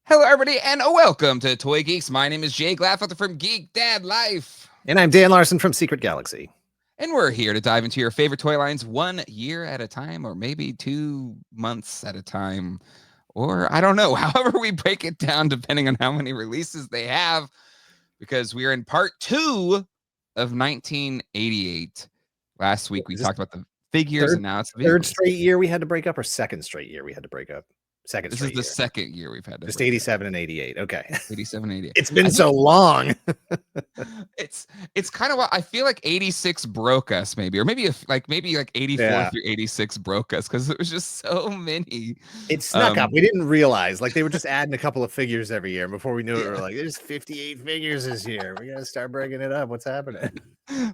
Hello, everybody, and welcome to Toy Geeks. My name is Jay Gladfelter from Geek Dad Life. And I'm Dan Larson from Secret Galaxy. And we're here to dive into your favorite toy lines 1 year at a time, or maybe 2 months at a time, or I don't know, however we break it down, depending on how many releases they have, because we are in part 2 of 1988. Last week, we talked about the figures, and now it's the third straight year we had to break up, or second straight year we had to break up? This is the second year we've had to just 87 and 88. Okay. 87 and 88. It's been so long. It's kind of what I feel like 86 broke us, maybe, or maybe like 84 through 86 broke us because it was just so many. It snuck up. We didn't realize, like, they were just adding a couple of figures every year. Before we knew it, we were like, there's 58 figures this year. We gotta start breaking it up. What's happening?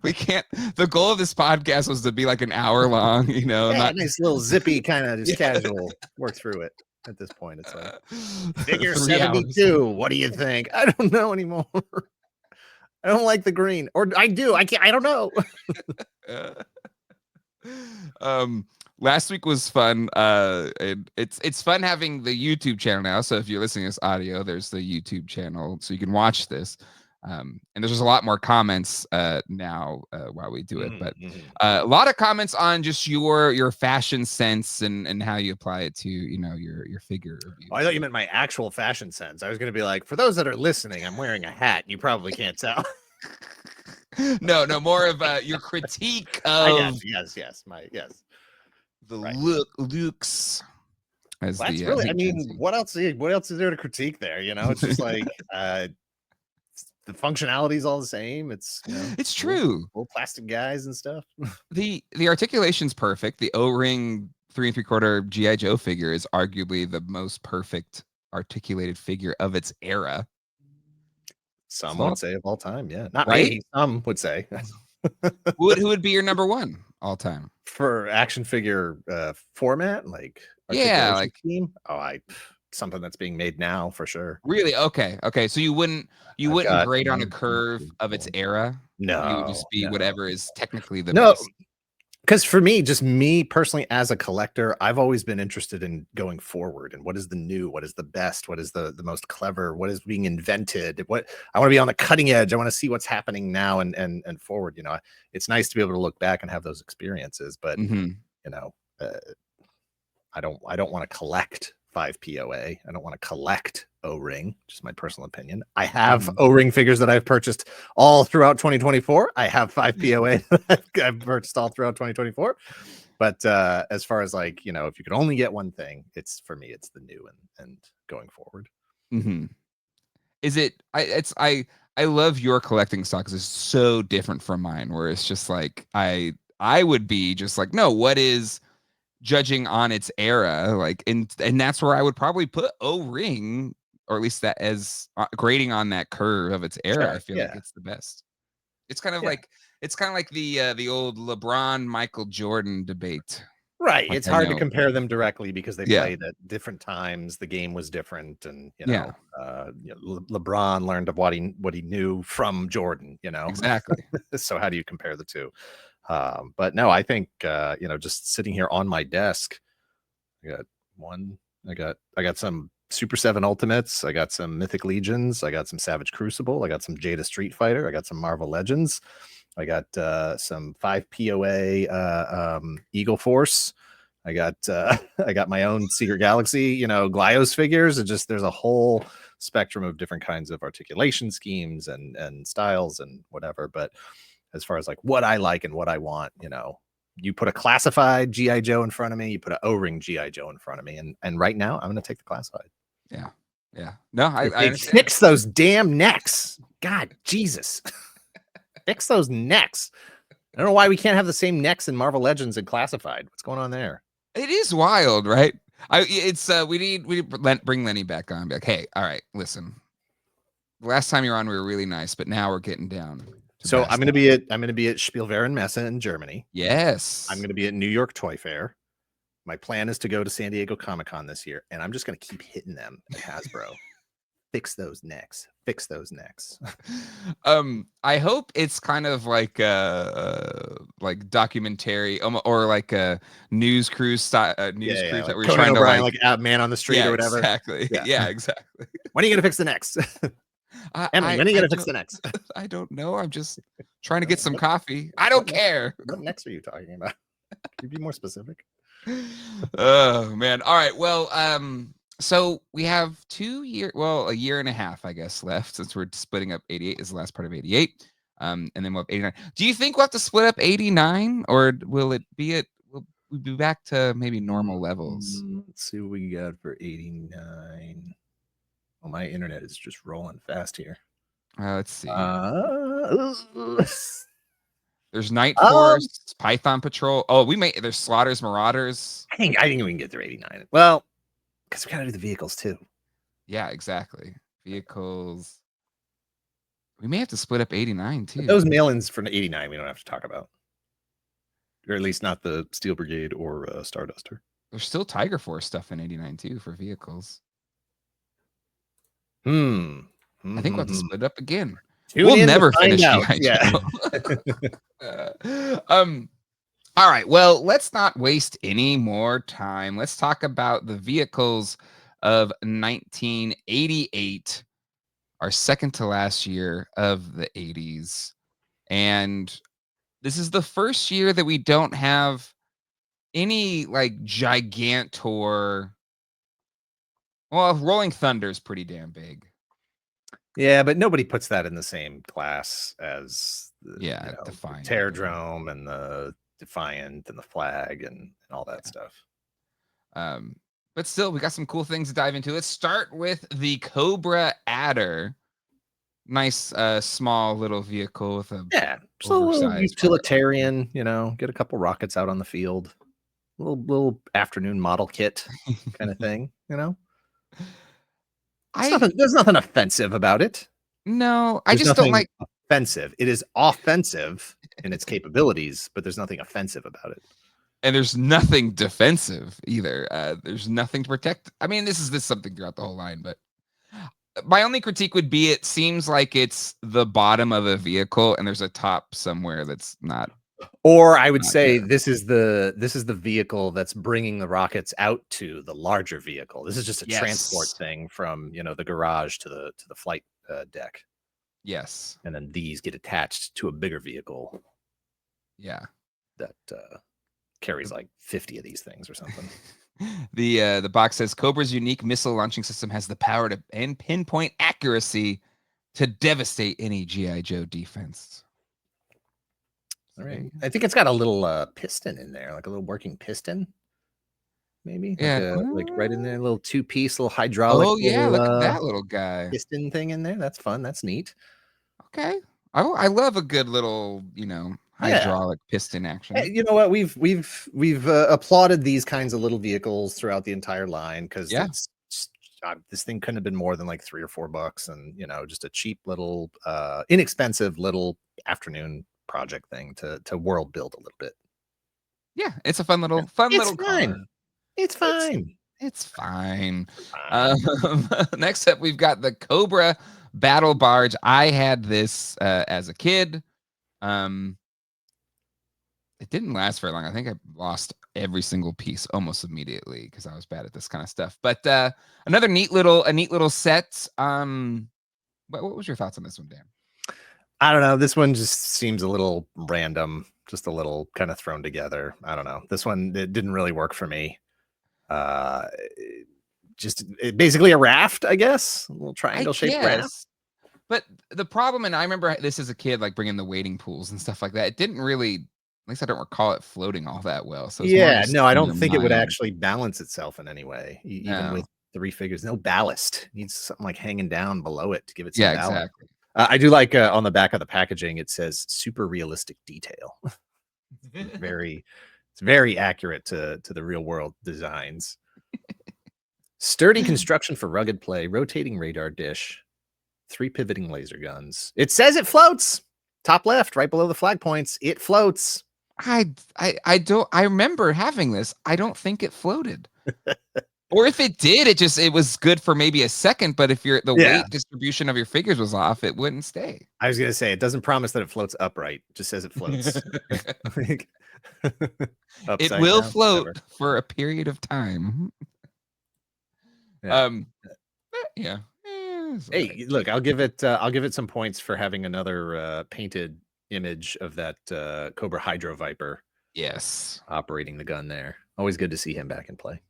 We can't. The goal of this podcast was to be like an hour long, not nice little zippy kind of just casual work through it. At this point, it's like figure 72. Hours. What do you think? I don't know anymore. I don't like the green, or I do. I can't. I don't know. Last week was fun. It's fun having the YouTube channel now. So if you're listening to this audio, there's the YouTube channel, so you can watch this. And there's just a lot more comments now while we do it, but a lot of comments on just your fashion sense and how you apply it to your figure reviews. Oh, I thought you meant my actual fashion sense. I was going to be like, for those that are listening, I'm wearing a hat. You probably can't tell. No, more of your critique of yes, the looks. As well, that's really, I mean, what else is there to critique there? It's just like the functionality is all the same. It's it's true. Little plastic guys and stuff. The articulation's perfect. The O-ring 3 3/4 GI Joe figure is arguably the most perfect articulated figure of its era. Some would say of all time, yeah. Not right? Me. Some would say. Who would be your number one all time for action figure format? Like scheme? Something that's being made now for sure. Really? Okay. So you wouldn't grade on a curve of its era? No. You would just be whatever is technically the best. Because for me, just me personally as a collector, I've always been interested in going forward and what is the new, what is the best, what is the most clever, what is being invented, what I want to be on the cutting edge. I want to see what's happening now and forward. It's nice to be able to look back and have those experiences, but I don't want to collect 5 POA. I don't want to collect O-ring, just my personal opinion. I have O-ring figures that I've purchased all throughout 2024. I have 5 POA that I've purchased all throughout 2024. But as far as like, if you could only get one thing, it's for me, it's the new and going forward. Is it? I love your collecting stock because it's so different from mine, where it's just like I would be just like, no, what is judging on its era, like, and that's where I would probably put O-ring, or at least that as grading on that curve of its era. Sure, I feel like it's the best. It's kind of like the old LeBron Michael Jordan debate, right? Like, it's hard to compare them directly because they played at different times. The game was different, and LeBron learned of what he knew from Jordan. Exactly. So how do you compare the two? But no, I think just sitting here on my desk, I got some Super 7 Ultimates, I got some Mythic Legions, I got some Savage Crucible, I got some Jada Street Fighter, I got some Marvel Legends, I got some 5 POA Eagle Force, I got my own Secret Galaxy, Glyos figures. There's a whole spectrum of different kinds of articulation schemes and styles and whatever. But as far as like what I like and what I want, you put a classified GI Joe in front of me, you put an O-ring GI Joe in front of me, and right now I'm going to take the classified. Yeah. No, I fix those damn necks. God, Jesus, fix those necks. I don't know why we can't have the same necks in Marvel Legends and classified. What's going on there? It is wild, right? We bring Lenny back on. Be like, hey, all right, listen. The last time you're on, we were really nice, but now we're getting down. So I'm going to be at Spielwaren Messe in Germany. Yes. I'm going to be at New York Toy Fair. My plan is to go to San Diego Comic-Con this year, and I'm just going to keep hitting them at Hasbro. Fix those necks. I hope it's kind of like documentary or like a news crew style cruise that we're Conan trying O'Brien, to like Man on the Street or whatever. Exactly. Yeah, exactly. When are you gonna fix the next? Emily, when are you gonna fix the next? I don't know. I'm just trying to get some What- coffee. I don't what care. What next are you talking about? Can you be more specific? Oh man. All right. Well, so we have a year and a half, I guess, left since we're splitting up 88 is the last part of 88. And then we'll have 89. Do you think we'll have to split up 89 or will we be back to maybe normal levels? Let's see what we got for 89. Well, my internet is just rolling fast here. Let's see. There's Night Force, Python Patrol. Oh, there's Slaughters, Marauders. I think we can get through 89. Well, because we gotta do the vehicles too. Yeah, exactly. Vehicles. We may have to split up 89 too. But those mail-ins for 89 we don't have to talk about. Or at least not the Steel Brigade or Starduster. There's still Tiger Force stuff in 89 too for vehicles. I think we'll have to split it up again. We'll never finish G.I. Joe. All right. Well, let's not waste any more time. Let's talk about the vehicles of 1988, our second to last year of the 80s. And this is the first year that we don't have any like gigantor. Well, Rolling Thunder is pretty damn big. Yeah, but nobody puts that in the same class as the Defiant, Terradrome and the Defiant and the Flag and all that stuff. But still, we got some cool things to dive into. Let's start with the Cobra Adder. Nice, small little vehicle with a just a little utilitarian. Get a couple rockets out on the field. Little afternoon model kit kind of thing. There's nothing offensive about it. No, I just don't like offensive. It is offensive in its capabilities, but there's nothing offensive about it. And there's nothing defensive either. There's nothing to protect. I mean, this is something throughout the whole line, but my only critique would be it seems like it's the bottom of a vehicle and there's a top somewhere that's not. Or I would say this is the vehicle that's bringing the rockets out to the larger vehicle. This is just a transport thing from the garage to the flight deck. Yes, and then these get attached to a bigger vehicle. Yeah, that carries like 50 of these things or something. The box says Cobra's unique missile launching system has the power and pinpoint accuracy to devastate any G.I. Joe defense. All right. I think it's got a little piston in there, like a little working piston. Maybe. Like right in there, a little two-piece, little hydraulic. Oh, yeah. Look at that little guy. Piston thing in there. That's fun. That's neat. Okay. I love a good little, hydraulic piston action. Hey, you know what? We've applauded these kinds of little vehicles throughout the entire line because this thing couldn't have been more than like $3 or $4, and just a cheap little, inexpensive little afternoon project thing to world build a little bit. Yeah, it's a fun little car. It's fine. It's fine. Next up, we've got the Cobra Battle Barge. I had this as a kid. It didn't last very long. I think I lost every single piece almost immediately because I was bad at this kind of stuff. But another neat little set. What was your thoughts on this one, Dan? I don't know. This one just seems a little random, just a little kind of thrown together. I don't know. This one, it didn't really work for me. Basically a raft, I guess, a little triangle shaped raft. But the problem, and I remember this as a kid, like bringing the wading pools and stuff like that. It didn't really, at least I don't recall it floating all that well. So I don't think it would actually balance itself in any way, even with 3 figures. No ballast. It needs something like hanging down below it to give it some balance. Exactly. I do like on the back of the packaging, it says super realistic detail. It's very accurate to the real world designs. Sturdy construction for rugged play, rotating radar dish, 3 pivoting laser guns. It says it floats. Top left, right below the flag points. It floats. I remember having this. I don't think it floated. Or if it did, it was good for maybe a second, but if the weight distribution of your figures was off, it wouldn't stay. I was going to say, it doesn't promise that it floats upright. It just says it floats. It will float for a period of time. Yeah. Hey, look, I'll give it some points for having another painted image of that Cobra Hydro Viper. Yes. Operating the gun there. Always good to see him back in play.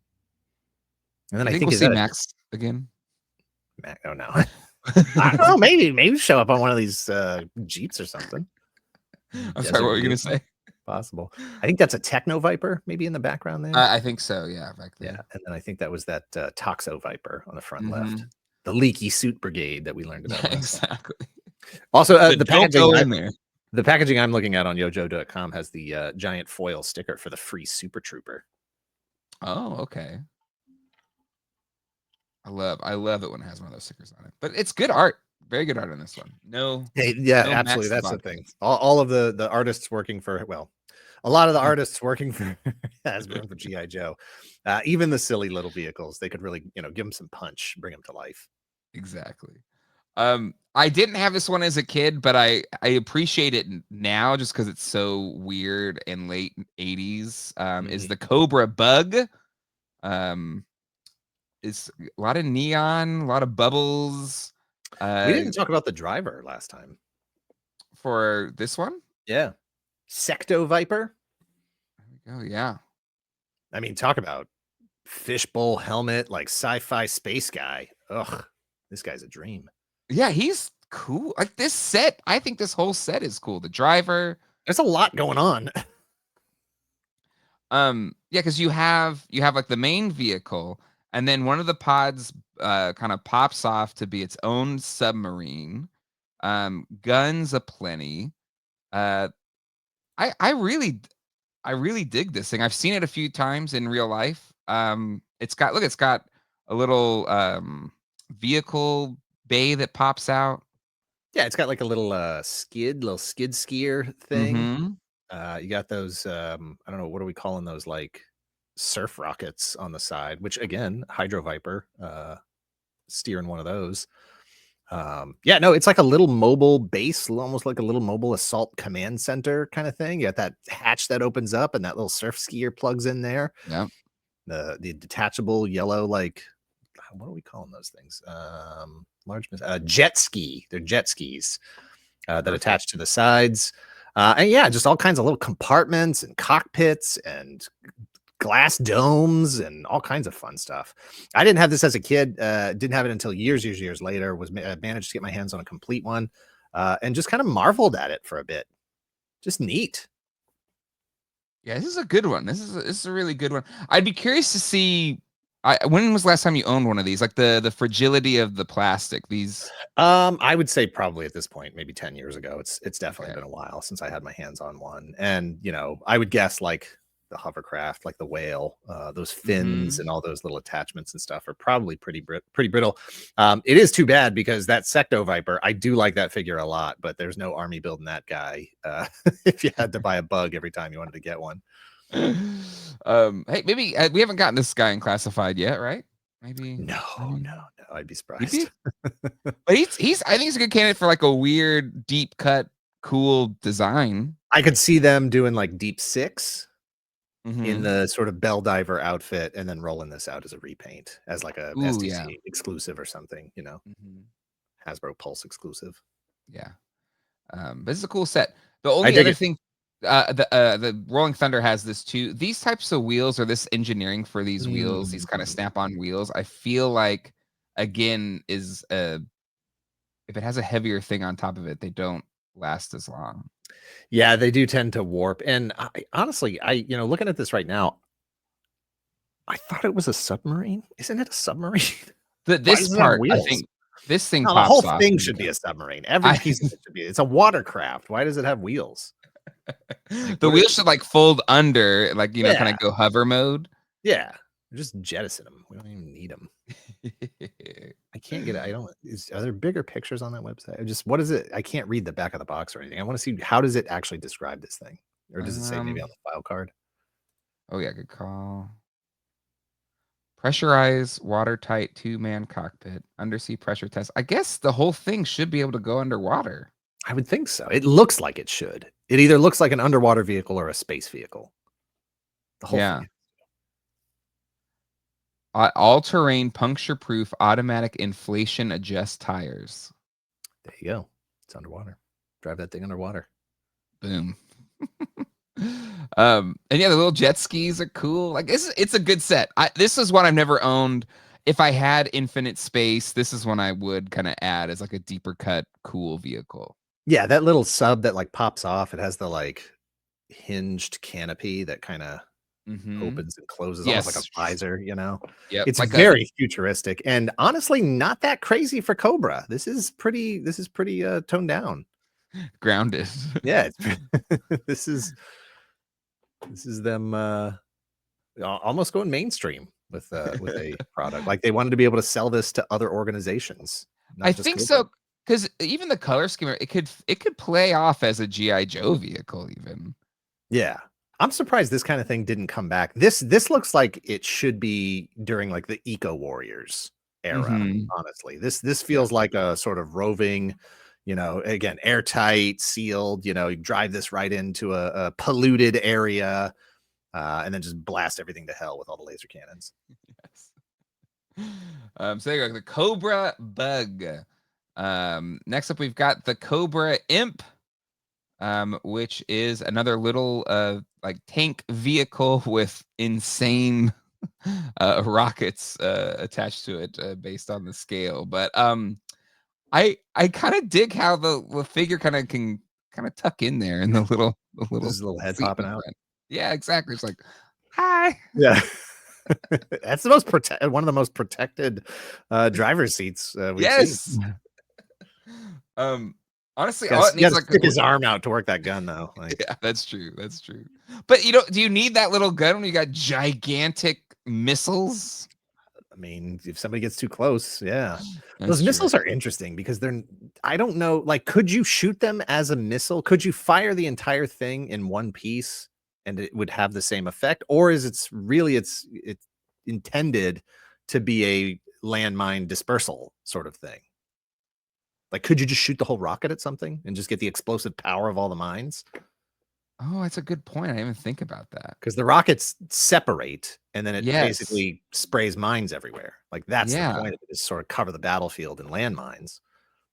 And then You I think think we'll is see that Max again? Mac? Oh no. I don't know. Maybe show up on one of these Jeeps or something. I'm sorry, what were you gonna Vehicle. say? Possible. I think that's a Techno Viper, maybe in the background there. I think so. Yeah, back Yeah, there. and then I think that was that Toxo Viper on the front left, Mhm. the leaky suit brigade that we learned about Yeah, last time. exactly. Also, But don't go in there. the packaging I'm looking at on yojo.com has the giant foil sticker for the free Super Trooper. Oh, okay. I love it when it has one of those stickers on it. But it's good art. Very good art on this one. No, Hey, yeah, no absolutely. Max the That's the Bot thing. fans. All of the artists working for a lot of the artists working for Hasbro and for GI Joe, even the silly little vehicles, they could really give them some punch, bring them to life. Exactly. I didn't have this one as a kid, but I appreciate it now just because it's so weird and late 80s. Is the Cobra bug. Um, it's a lot of neon, a lot of bubbles. We didn't talk about the driver last time. For this one? Yeah. Secto Viper. Oh yeah. I mean, talk about fishbowl helmet, like sci-fi space guy. Ugh, this guy's a dream. Yeah, he's cool. Like this set, I think this whole set is cool. The driver. There's a lot going on. Yeah, because you have like the main vehicle, and then one of the pods kind of pops off to be its own submarine. Guns aplenty. Uh, I really dig this thing. I've seen it a few times in real life. It's got a little vehicle bay that pops out. Yeah, it's got like a little little skid skier thing. Mhm. You got those I don't know, what are we calling those, like surf rockets on the side, which again, Hydro Viper steering one of those. Yeah, no, it's like a little mobile base, almost like a little mobile assault command center kind of thing. You got that hatch that opens up and that little surf skier plugs in there. Yep. The detachable yellow, like what are we calling those things? Jet ski. They're jet skis that Perfect. attach to the sides. And yeah, just all kinds of little compartments and cockpits and glass domes and all kinds of fun stuff. I didn't have this as a kid. Didn't have it until years later. Managed to get my hands on a complete one, and just kind of marveled at it for a bit. Just neat. Yeah, this is a good one. This is a really good one. I'd be curious to see. When was the last time you owned one of these? Like the fragility of the plastic. These. I would say probably at this point, maybe 10 years ago. It's definitely Okay. been a while since I had my hands on one. And I would guess like the hovercraft, like the whale, those fins and Mhm. all those little attachments and stuff are probably pretty brittle. It is too bad because that Secto Viper, I do like that figure a lot, but there's no army building that guy. If you had to buy a bug every time you wanted to get one. Hey, maybe we haven't gotten this guy in classified yet, right? Maybe. No, I mean, I'd be would be. surprised. But he's. I think he's a good candidate for like a weird, deep cut, cool design. I could see them doing like Deep Six in Mhm. the sort of bell diver outfit and then rolling this out as a repaint as like a Ooh, yeah. STC exclusive or something, Mhm. Hasbro Pulse exclusive. Yeah. But it's a cool set. The I only dig other it. thing, the Rolling Thunder has this too. These types of wheels or this engineering for these wheels, these kind of Mm. snap-on wheels, I feel like again is if it has a heavier thing on top of it, they don't last as long. Yeah, they do tend to warp. And honestly, looking at this right now, I thought it was a submarine. Isn't it a submarine? Why This does it have part, I wheels? think this thing No, the whole pops off thing and should be a becomes. submarine. Every I piece of it should be. It's a watercraft. Why does it have wheels? Like the what? wheels should like fold under, like kind Yeah, of go hover mode. yeah. Just jettison them. We don't even need them. I can't get it. I don't. Are there bigger pictures on that website? What is it? I can't read the back of the box or anything. I want to see how does it actually describe this thing, or does it say maybe on um. the file card? Oh yeah, good call. Pressurized, watertight two-man cockpit, undersea pressure test. I guess the whole thing should be able to go underwater. I would think so. It looks like it should. It either looks like an underwater vehicle or a space vehicle. The whole Yeah. thing. All-terrain, puncture-proof, automatic inflation adjust tires. There you go. It's underwater. Drive that thing underwater. Boom. And yeah, the little jet skis are cool. Like it's a good set. This is one I've never owned. If I had infinite space, this is one I would kind of add as like a deeper cut, cool vehicle. Yeah, that little sub that like pops off. It has the like hinged canopy that kind of opens and closes, almost like a Yes. visor, you know? Yep. It's Like very futuristic and honestly not that crazy for Cobra. This is pretty toned down. grounded. Yeah, this is them almost going mainstream with a product. Like they wanted to be able to sell this to other organizations, I not just think Cobra. so, because even the color scheme, it could play off as a GI Joe vehicle, even. Yeah. I'm surprised this kind of thing didn't come back. This looks like it should be during like the Eco Warriors era, honestly. This feels like a sort of roving, you know, again, airtight, sealed, you know, you drive this right into a polluted area, and then just blast everything to hell with all the laser cannons. Yes. So there you go, the Cobra Bug. Next up, we've got the Cobra Imp, which is another little like tank vehicle with insane rockets attached to it based on the scale. But I kind of dig how the figure kind of can kind of tuck in there in the little Just a little head seat in popping the out. front. Yeah, exactly. It's like, hi. Yeah. That's the one of the most protected driver's seats we've seen. Yes. Honestly, all You it needs gotta like stick his arm out to work that gun though. Like, yeah, that's true. That's true. But do you need that little gun when you got gigantic missiles? I mean, if somebody gets too close, yeah. That's Those true. missiles are interesting because I don't know, like, could you shoot them as a missile? Could you fire the entire thing in one piece and it would have the same effect? Or is it's intended to be a landmine dispersal sort of thing? Like, could you just shoot the whole rocket at something and just get the explosive power of all the mines? Oh, that's a good point. I didn't even think about that. Because the rockets separate and then it Yes. basically sprays mines everywhere. Like that's the Yeah. point of it, is sort of cover the battlefield in landmines.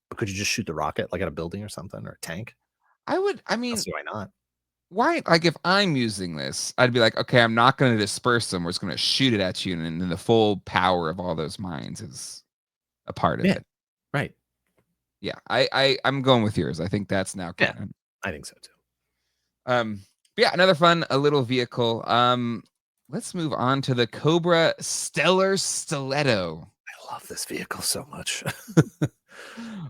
But could you just shoot the rocket like at a building or something or a tank? I I'll mean, see why not. why, like if I'm using this, I'd be like, okay, I'm not going to disperse them. We're just going to shoot it at you. And then the full power of all those mines is a part of Yeah, it. right. Yeah. I'm going with yours. I think that's now Yeah, canon. I think so too. But yeah, another fun, a little vehicle. Let's move on to the Cobra Stellar Stiletto. I love this vehicle so much.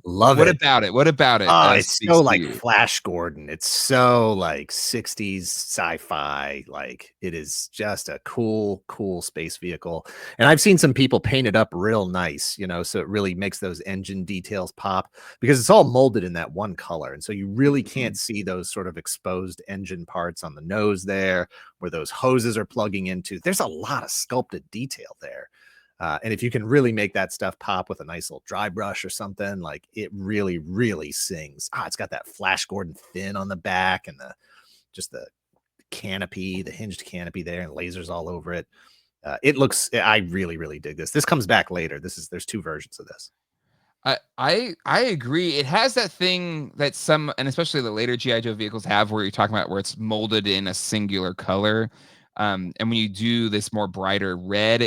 Love What it. about it? What about it Oh, it's speaks so to like you? Flash Gordon. It's so like 60s sci-fi. Like it is just a cool, cool space vehicle. And I've seen some people paint it up real nice, you know, so it really makes those engine details pop because it's all molded in that one color. And so you really can't see those sort of exposed engine parts on the nose there where those hoses are plugging into. There's a lot of sculpted detail there. And if you can really make that stuff pop with a nice little dry brush or something, like it really, really sings. It's got that Flash Gordon fin on the back and the canopy, the hinged canopy there, and lasers all over it. I really, really dig this. This comes back later. There's two versions of this. I agree. It has that thing that some, and especially the later GI Joe vehicles have, where you're talking about where it's molded in a singular color. And when you do this more brighter red,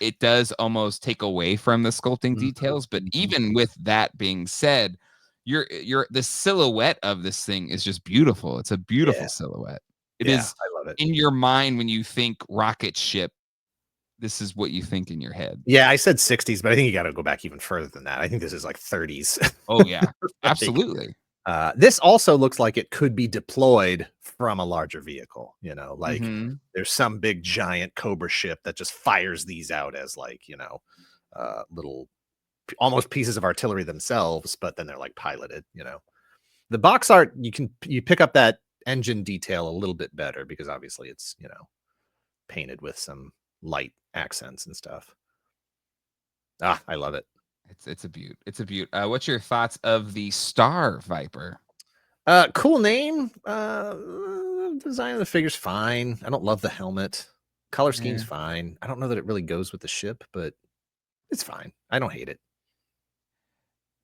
it does almost take away from the sculpting details. But even with that being said, the silhouette of this thing is just beautiful. It's a beautiful silhouette. It Yeah, is I love it. in your mind when you think rocket ship. This is what you think in your head. Yeah, I said 60s, but I think you got to go back even further than that. I think this is like 30s. Oh yeah, Like, absolutely. this also looks like it could be deployed from a larger vehicle, you know, like there's some big giant Cobra ship that just fires these out as like, you know, little almost pieces of artillery themselves, but then they're like piloted, you know. The box art, you pick up that engine detail a little bit better because obviously it's, you know, painted with some light accents and stuff. I love it. It's a beaut. It's a beaut. What's your thoughts of the Star Viper? Cool name. Design of the figure's fine. I don't love the helmet. Color scheme's fine. I don't know that it really goes with the ship, but it's fine. I don't hate it.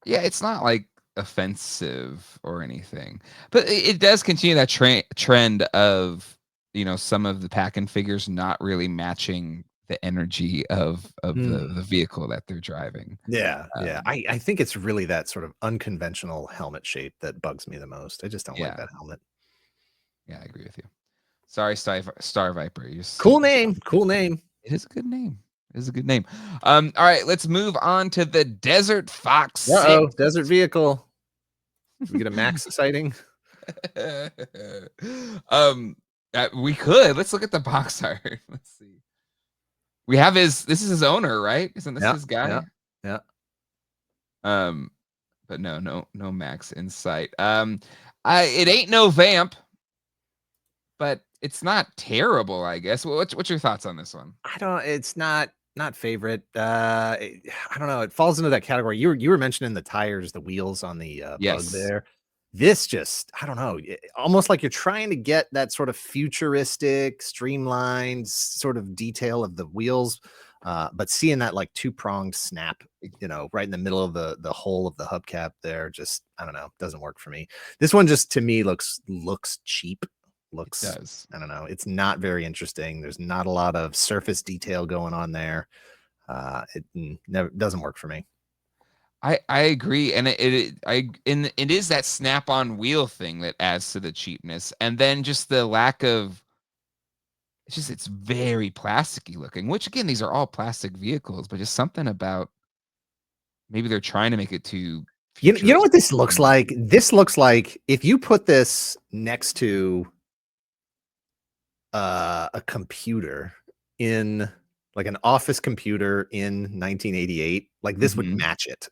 Yeah, it's not like offensive or anything, but it does continue that trend of some of the pack and figures not really matching the energy of the vehicle that they're driving. Yeah. I think it's really that sort of unconventional helmet shape that bugs me the most. I just don't like Yeah. that helmet. Yeah, I agree with you. Sorry, Star Viper. Cool name. Cool name. It is a good name. It is a good name. All right, let's move on to the Desert Fox 6. Uh-oh, desert vehicle. Did we get a Max sighting? We could. Let's look at the box art. Let's see. We have this is his owner, right? Isn't this his guy? Yeah. But no Max in sight. It ain't no vamp, but it's not terrible, I guess. What's your thoughts on this one? It's not favorite. I don't know. It falls into that category. You were mentioning the tires, the wheels on the bug there. This just, I don't know, almost like you're trying to get that sort of futuristic, streamlined sort of detail of the wheels, but seeing that like two-pronged snap, right in the middle of the hole of the hubcap there, just, I don't know, doesn't work for me. This one just, to me, looks cheap. It does. I don't know. It's not very interesting. There's not a lot of surface detail going on there. It never doesn't work for me. I agree, and it is that snap-on wheel thing that adds to the cheapness, and then just the lack of. It's very plasticky looking. Which again, these are all plastic vehicles, but just something about maybe they're trying to make it too. You know what this looks like? This looks like if you put this next to a computer in like an office computer in 1988, like this would match it.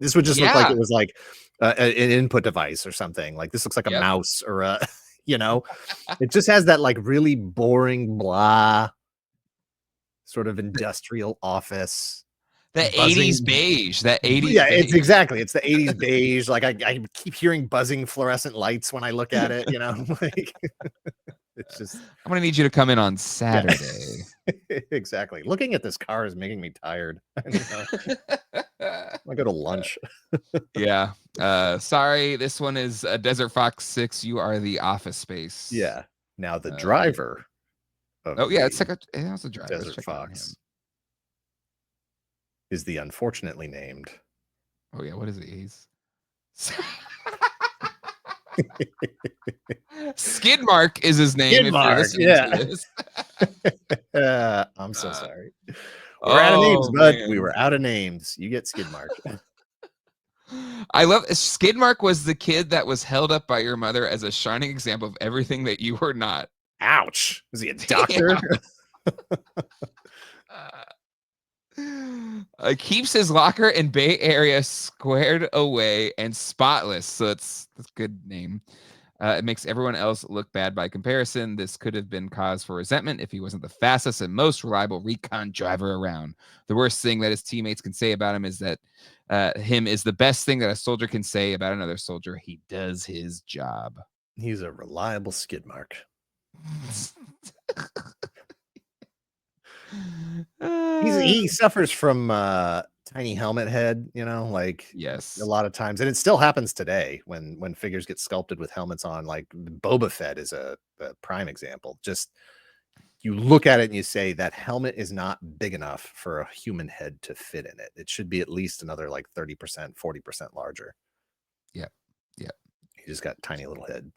This would just look like it was like an input device or something. Like this looks like a mouse or a, it just has that like really boring blah sort of industrial office. The buzzing, 80s beige. That 80s yeah, beige. it's exactly. It's the 80s beige. Like I keep hearing buzzing fluorescent lights when I look at it, like it's just. I'm gonna need you to come in on Saturday. Yeah. Exactly. Looking at this car is making me tired. I go to lunch. Yeah. Sorry, this one is a Desert Fox 6. You are the Office Space. Yeah. Now the driver. It's like a driver. Desert Fox is the unfortunately named. Oh yeah, what is it? He's Skidmark is his name. Skidmark, yeah. I'm so sorry. We're out of names, bud. We were out of names. You get Skidmark. I love Skidmark was the kid that was held up by your mother as a shining example of everything that you were not. Ouch. Is he a doctor? Keeps his locker in Bay Area squared away and spotless. So that's a good name. It makes everyone else look bad by comparison. This could have been cause for resentment if he wasn't the fastest and most reliable recon driver around. The worst thing that his teammates can say about him is that him is the best thing that a soldier can say about another soldier. He does his job. He's a reliable Skidmark. He suffers from tiny helmet head, yes, a lot of times, and it still happens today when figures get sculpted with helmets on. Like Boba Fett is a prime example. Just you look at it and you say that helmet is not big enough for a human head to fit in it. It should be at least another like 30%, 40% larger. Yeah. He just got tiny little head.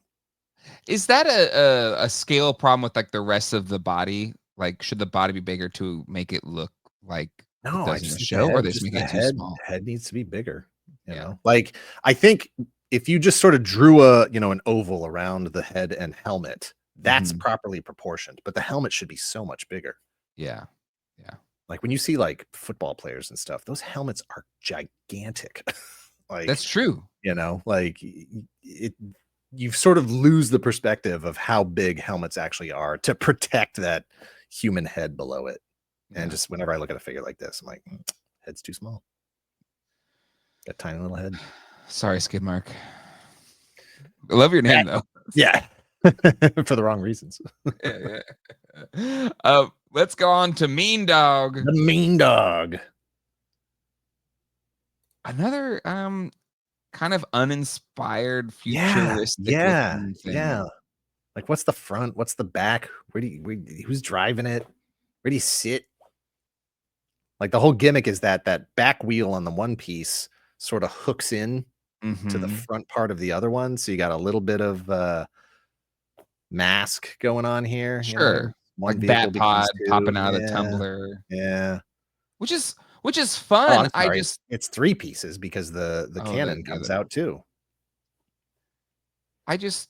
Is that a scale problem with like the rest of the body? Like, should the body be bigger to make it look like it does in the show, or they just make it too small? Head needs to be bigger. You know, like I think if you just sort of drew an oval around the head and helmet, that's properly proportioned. But the helmet should be so much bigger. Yeah. Like when you see like football players and stuff, those helmets are gigantic. Like that's true. Like you sort of lose the perspective of how big helmets actually are to protect that human head below it. And just whenever I look at a figure like this, I'm like, head's too small. Got tiny little head. Sorry, Skidmark. I love your name though. Yeah. For the wrong reasons. Let's go on to Mean Dog. The Mean Dog. Another kind of uninspired, Yeah, futuristic yeah, looking yeah. thing. Like, what's the front? What's the back? Who's driving it? Where do you sit? Like, the whole gimmick is that back wheel on the one piece sort of hooks in to the front part of the other one. So you got a little bit of mask going on here, you know? Sure. One Like vehicle Bat Pod becomes two. popping out of the Yeah, tumbler. yeah. Which is Oh, fun. I'm I sorry. just It's three pieces because the oh cannon the comes other out too. I just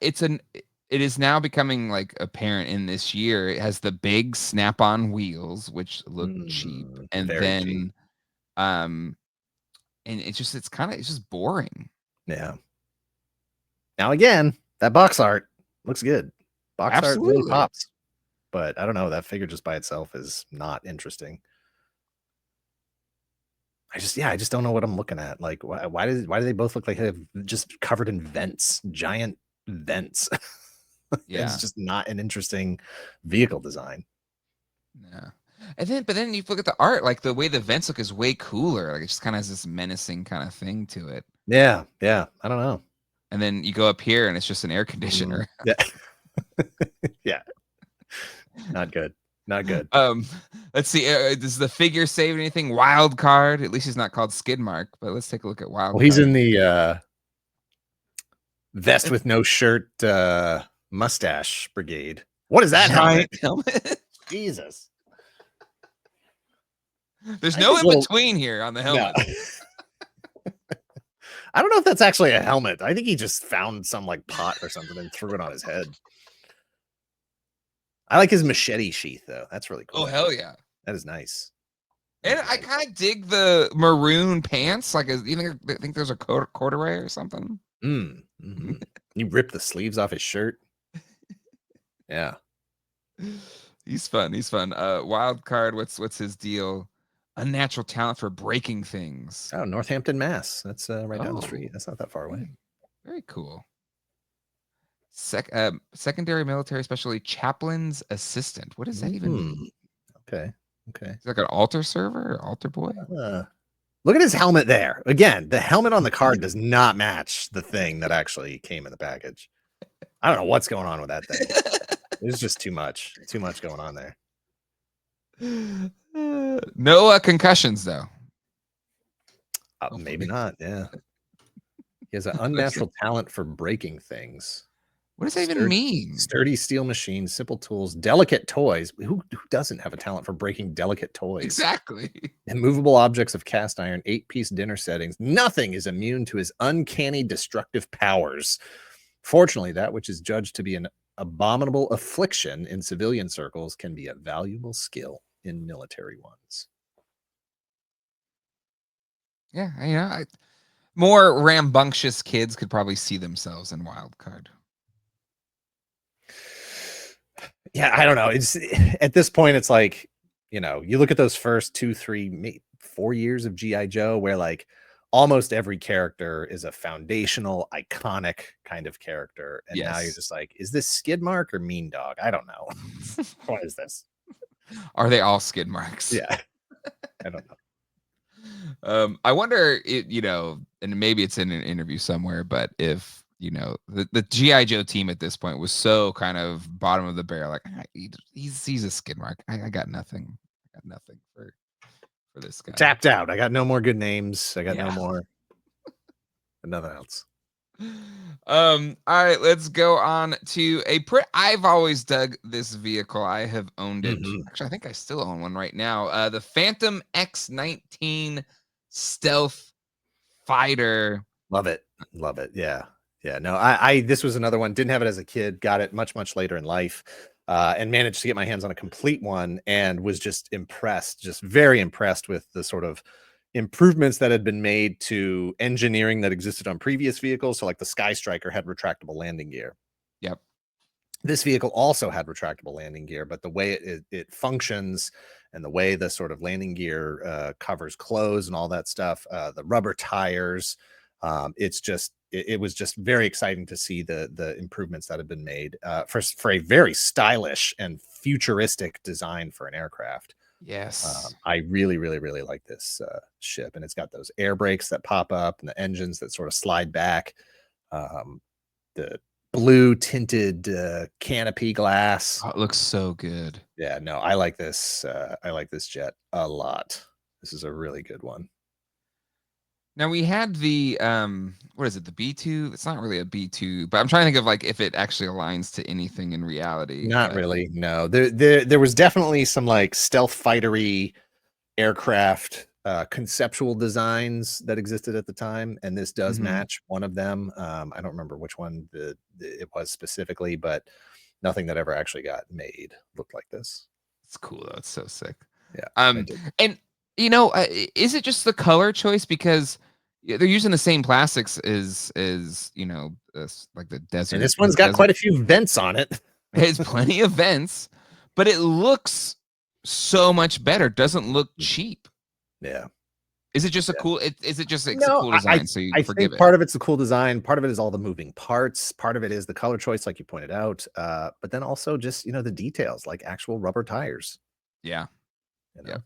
it is now becoming like apparent in this year. It has the big snap-on wheels, which look cheap, and Very cheap. then um and it's just boring. Yeah. Now again, that box art looks good. Box art really Absolutely. pops. But I don't know, that figure just by itself is not interesting. I just don't know what I'm looking at. Like, why do they both look like they have just covered in vents, giant vents? It's Yeah. just not an interesting vehicle design. Yeah. But then you look at the art, like the way the vents look is way cooler. Like it just kind of has this menacing kind of thing to it. Yeah, yeah. I don't know. And then you go up here and it's just an air conditioner. Yeah. Yeah. Not good. Not good. Let's see. Does the figure save anything? Wild card. At least he's not called Skidmark. But let's take a look at wild Well, he's card. in the vest with no shirt mustache brigade. What is that helmet? Helmet. Jesus. There's I no think in between here on the No. helmet. I don't know if that's actually a helmet. I think he just found some like pot or something and threw it on his head. I like his machete sheath though. That's really cool. Oh hell yeah! That is nice. And I kind of dig the maroon pants. Like, you think there's a corduroy or something? Mm-hmm. You rip the sleeves off his shirt. Yeah. He's fun. He's fun. Wild card. What's his deal? Unnatural talent for breaking things. Oh, Northampton, Mass. That's right down the street. That's not that far away. Very cool. Secondary military specialty chaplain's assistant. What does that even mean? Okay. Is that like an altar server or altar boy? Look at his helmet there. Again, the helmet on the card does not match the thing that actually came in the package. I don't know what's going on with that thing. There's just too much going on there. No concussions though. Maybe not. Yeah. He has an unnatural talent for breaking things. What does that even mean? Sturdy steel machines, simple tools, delicate toys. Who doesn't have a talent for breaking delicate toys? Exactly. Immovable objects of cast iron, 8-piece dinner settings. Nothing is immune to his uncanny destructive powers. Fortunately, that which is judged to be an abominable affliction in civilian circles can be a valuable skill in military ones. Yeah, more rambunctious kids could probably see themselves in wild card. Yeah, I don't know. It's at this point, it's like, you look at those first 2, 3, maybe 4 years of G.I. Joe, where like almost every character is a foundational, iconic kind of character. And now you're just like, is this Skidmark or Mean Dog? I don't know. What is this? Are they all skid marks? Yeah. I don't know. I wonder, and maybe it's in an interview somewhere, but if the G.I. Joe team at this point was so kind of bottom of the barrel, like he's a skid mark. I got nothing. I got nothing for this guy. Tapped out. I got no more good names. I got no more. Nothing else. All right, let's go on to I've always dug this vehicle. I have owned it. Actually, I think I still own one right now. The Phantom X-19 stealth fighter. Love it. Yeah. No, this was another one. Didn't have it as a kid. Got it much later in life, and managed to get my hands on a complete one, and was just very impressed with the sort of improvements that had been made to engineering that existed on previous vehicles. So like the Sky Striker had retractable landing gear. Yep. This vehicle also had retractable landing gear, but the way it functions and the way the sort of landing gear covers close and all that stuff, the rubber tires, It's just it was just very exciting to see the improvements that have been made for a very stylish and futuristic design for an aircraft. Yes. I really, really, really like this ship, and it's got those air brakes that pop up and the engines that sort of slide back. The blue tinted canopy glass. Oh, it looks so good. Yeah, no, I like this. I like this jet a lot. This is a really good one. Now we had the what is it, the B2? It's not really a B2, but I'm trying to think of like if it actually aligns to anything in reality. Not really. No, there was definitely some like stealth fightery aircraft conceptual designs that existed at the time, and this does match one of them. I don't remember which one it was specifically, but nothing that ever actually got made looked like this. It's cool though. It's so sick. Yeah, I did. And you know, is it just the color choice because they're using the same plastics as you know, like the desert. And this one's got quite a few vents on it. It has plenty of vents, but it looks so much better. Doesn't look cheap. Yeah. Is it just a cool? Is it just it's a No, cool design? So you I forgive think it. part of it's the cool design. Part of it is all the moving parts. Part of it is the color choice, like you pointed out. But then also just the details, like actual rubber tires. Yeah. Yeah,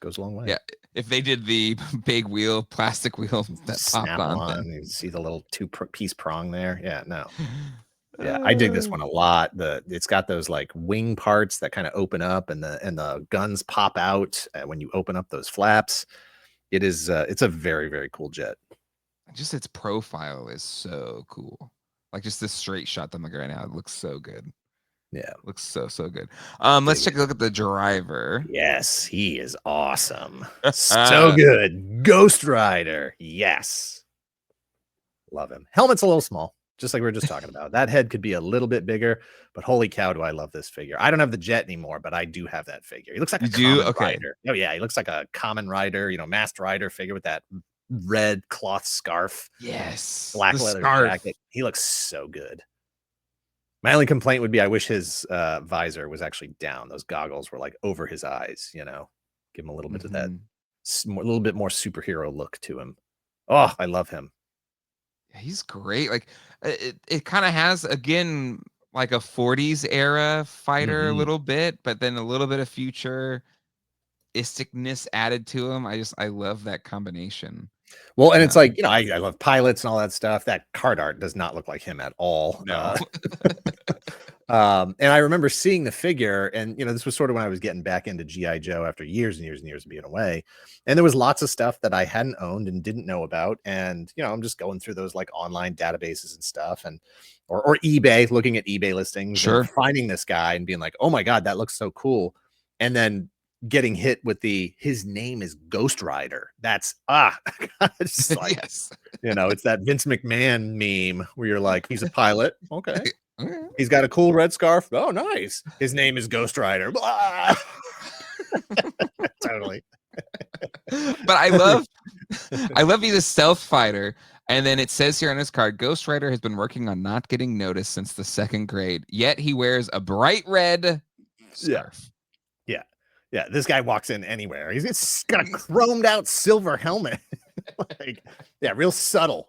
goes a long way. Yeah, if they did the big wheel, plastic wheel that Snap popped on, you see the little two-piece prong there. Yeah, no. Yeah, I dig this one a lot. It's got those like wing parts that kind of open up, and the guns pop out when you open up those flaps. It's a very, very cool jet. Just its profile is so cool. Like just this straight shot them like right now, it looks so good. Yeah, looks so good. Let's take a look at the driver. Yes, he is awesome. So good. Ghost Rider. Yes. Love him. Helmet's a little small, just like we were just talking about. That head could be a little bit bigger, but holy cow, do I love this figure. I don't have the jet anymore, but I do have that figure. He looks like a common rider. Oh yeah, he looks like a common rider, masked rider figure with that red cloth scarf. Yes. Black leather jacket. He looks so good. My only complaint would be I wish his visor was actually down. Those goggles were like over his eyes, give him a little bit of that, a little bit more superhero look to him. Oh, I love him. He's great. Like it kind of has again like a 40s era fighter a little bit, but then a little bit of futuristicness added to him. I love that combination. Well, and it's like, I love pilots and all that stuff. That card art does not look like him at all. No. And I remember seeing the figure, and this was sort of when I was getting back into G.I. Joe after years and years and years of being away. And there was lots of stuff that I hadn't owned and didn't know about. And I'm just going through those like online databases and stuff, and or eBay, looking at eBay listings, and finding this guy and being like, oh my God, that looks so cool. And then getting hit with his name is Ghost Rider. That's it's like, yes. It's that Vince McMahon meme where you're like, he's a pilot. Okay. He's got a cool red scarf. Oh, nice. His name is Ghost Rider. Totally. But I love he's a stealth fighter. And then it says here on his card, Ghost Rider has been working on not getting noticed since the 2nd grade. Yet he wears a bright red scarf. Yeah, this guy walks in anywhere. He's got a chromed out silver helmet. Real subtle.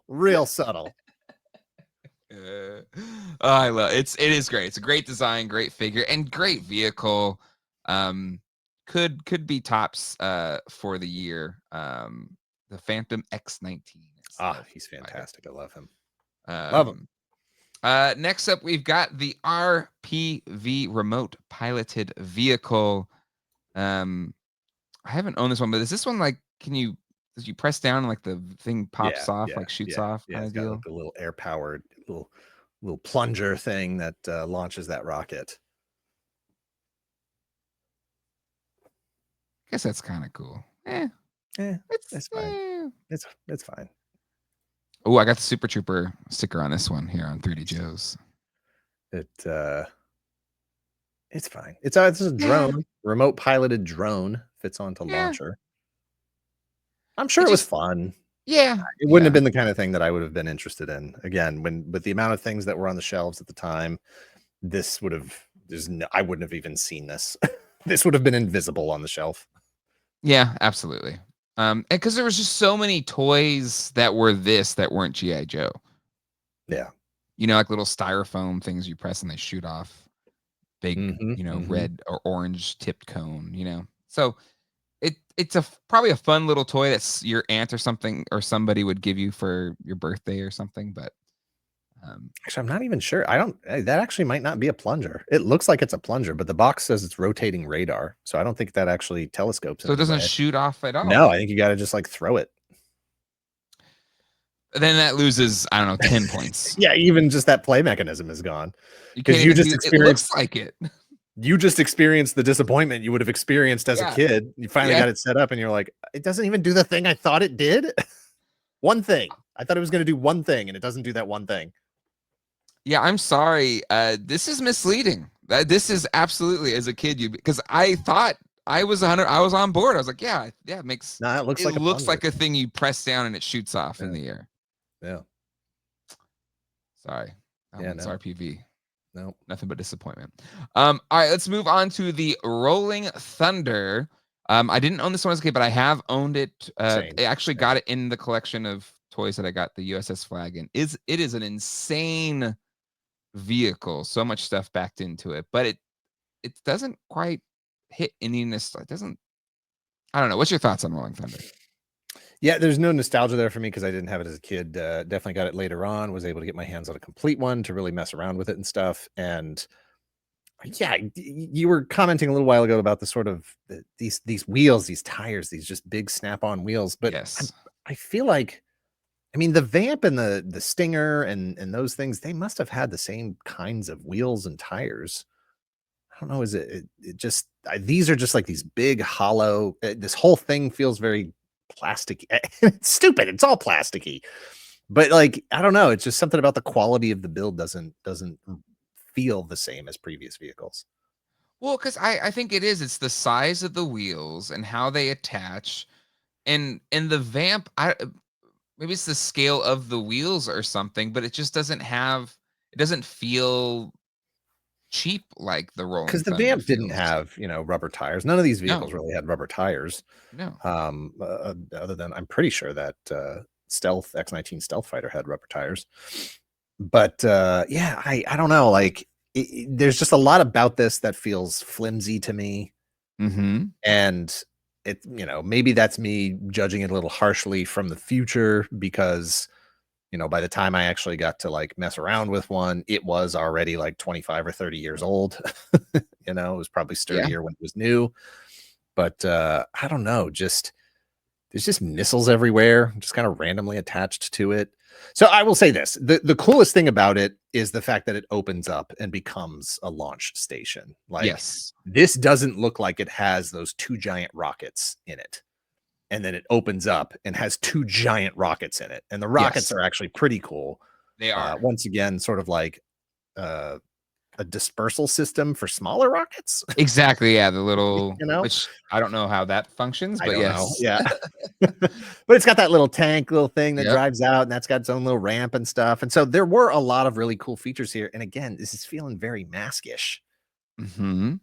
I love it. It is great. It's a great design, great figure, and great vehicle. Could be tops for the year. The Phantom X19. He's fantastic. I love him. Love him. Next up, we've got the RPV remote piloted vehicle. I haven't owned this one, but is this one like did you press down and like the thing pops off, like shoots off? Yeah, it's got like a little air powered little plunger thing that launches that rocket. I guess that's kind of cool. It's fine. It's fine. Oh, I got the Super Trooper sticker on this one here on 3D Joe's. It's fine. It's a drone, remote piloted drone, fits onto launcher. I'm sure it was fun. Yeah. It wouldn't have been the kind of thing that I would have been interested in. Again, with the amount of things that were on the shelves at the time, I wouldn't have even seen this. This would have been invisible on the shelf. Yeah, absolutely. And because there was just so many toys that were that weren't GI Joe. Yeah. You know, like little styrofoam things you press and they shoot off big, Mhm, mhm. red or orange tipped cone. So it's probably a fun little toy that's your aunt or something or somebody would give you for your birthday or something. But Actually, I'm not even sure. I don't that actually might not be a plunger. It looks like it's a plunger, but the box says it's rotating radar, so I don't think that actually telescopes in so it any doesn't way. shoot off at No, all. I think you gotta just, like, throw it. Then that loses, I don't know, 10 points. Yeah, even just that play mechanism is gone You can't because you even just do it. Looks experienced like it. the disappointment you would have experienced as a Yeah. kid. You finally Yeah. got it set up and you're like, "It doesn't even do the thing I thought it did?" One thing. I thought it was gonna do one thing, and it doesn't do that one thing. Yeah, I'm sorry. This is misleading. This is absolutely as a kid because I thought I was 100. I was on board. I was like, yeah, yeah, Nah, it looks it like a looks plunger. like a thing you press down and it shoots off in Yeah, the air. yeah, Sorry, that yeah, one's no, RPV. no, Nothing but disappointment. All right, let's move on to the Rolling Thunder. I didn't own this one as a kid, but I have owned it. same, I actually same. got it in the collection of toys that I got the USS flag in. It is an insane vehicle, so much stuff backed into it, but it doesn't quite hit any it doesn't. I don't know. What's your thoughts on Rolling Thunder? Yeah, there's no nostalgia there for me because I didn't have it as a kid. Definitely got it later on, was able to get my hands on a complete one to really mess around with it and stuff, and yeah, you were commenting a little while ago about the sort of these wheels, these tires, these just big snap-on wheels, but Yes. I feel like I mean, the Vamp and the Stinger and those things, they must have had the same kinds of wheels and tires. I don't know, is it just these are just like these big hollow this whole thing feels very plastic. It's stupid. It's all plasticky. But like, I don't know, it's just something about the quality of the build doesn't feel the same as previous vehicles. Well, because I think it is. It's the size of the wheels and how they attach, and the vamp. Maybe it's the scale of the wheels or something, but it just doesn't have. It doesn't feel cheap like the Rolling Because the Thunder Vamp didn't feels. have, rubber tires. None of these vehicles No, really had rubber tires. no. Other than I'm pretty sure that Stealth X-19 Stealth Fighter had rubber tires. But yeah, I don't know. Like, there's just a lot about this that feels flimsy to me, Mm-hmm. and maybe that's me judging it a little harshly from the future because by the time I actually got to like mess around with one, it was already like 25 or 30 years old. It was probably Yeah. sturdier when it was new. But I don't know, just there's just missiles everywhere, just kind of randomly attached to it. So I will say this: the coolest thing about it is the fact that it opens up and becomes a launch station. Like, Yes. this doesn't look like it has those two giant rockets in it. And then it opens up and has two giant rockets in it. And the rockets Yes. are actually pretty cool. They are. Once again, sort of like uh, a dispersal system for smaller rockets. Exactly. Yeah. The little, you know, which I don't know how that functions, I but don't know. yes. Yeah. But it's got that little tank, little thing that Yep. drives out, and that's got its own little ramp and stuff. And so there were a lot of really cool features here. And again, this is feeling very maskish. Hmm.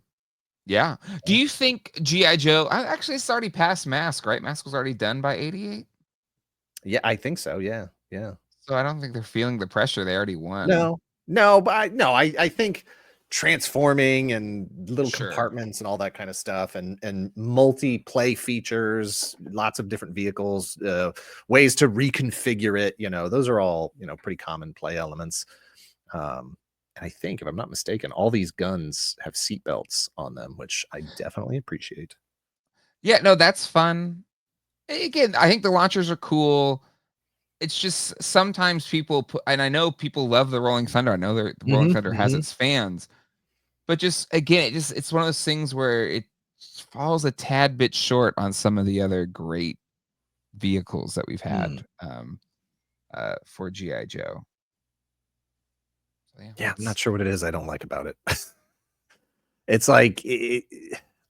Yeah. Do you think GI Joe? Actually, it's already past Mask, right? Mask was already done by '88, Yeah, I think so. Yeah. Yeah. so I don't think they're feeling the pressure. They already won. No, no, but I think transforming and little Sure. compartments and all that kind of stuff and multi-play features, lots of different vehicles, ways to reconfigure it, those are all, pretty common play elements. And I think, if I'm not mistaken, all these guns have seat belts on them, which I definitely appreciate. Yeah. No, that's fun. Again, I think the launchers are cool. It's just sometimes people put, and I know people love the Rolling Thunder. I know the Rolling Hmm, Thunder has hmm. its fans, but just again, it's one of those things where it falls a tad bit short on some of the other great vehicles that we've Mm. had for GI Joe. So yeah, Yeah, I'm not that's sure what it is I don't like about it. It's like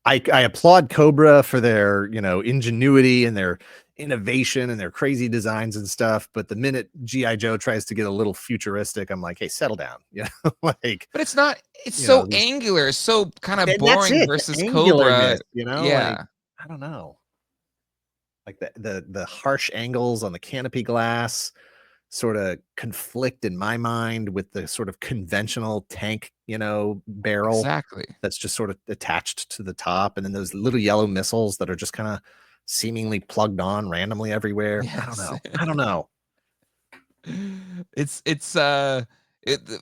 I applaud Cobra for their, ingenuity and their innovation and their crazy designs and stuff. But the minute GI Joe tries to get a little futuristic, I'm like, hey, settle down. Like, but it's not. It's so these, angular, it's so kind of and that's boring it. The versus angularness, Cobra. like Yeah, I don't know. Like the harsh angles on the canopy glass sort of conflict in my mind with the sort of conventional tank, barrel Exactly. that's just sort of attached to the top, and then those little yellow missiles that are just kind of seemingly plugged on randomly everywhere. I don't Yes. know. I don't know.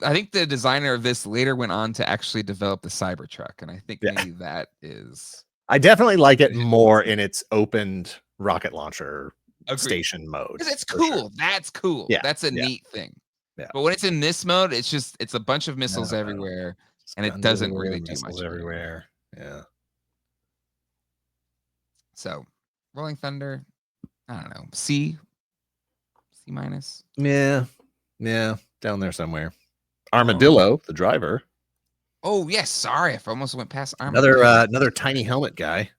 I think the designer of this later went on to actually develop the Cybertruck, and I think Yeah. maybe that is I definitely like it more in its opened rocket launcher agreed. station mode. Because it's For sure. cool. That's cool. Yeah. That's a Yeah. neat thing. Yeah. But when it's in this mode, it's a bunch of I missiles don't know. everywhere, Just and it guns doesn't everywhere, really do missiles much for you. everywhere. Yeah. So, Rolling Thunder, I don't know. C minus. Yeah. Yeah. Down there somewhere. Oh. Armadillo, the driver. Oh yes, sorry, I almost went past Another Armadillo. another tiny helmet guy.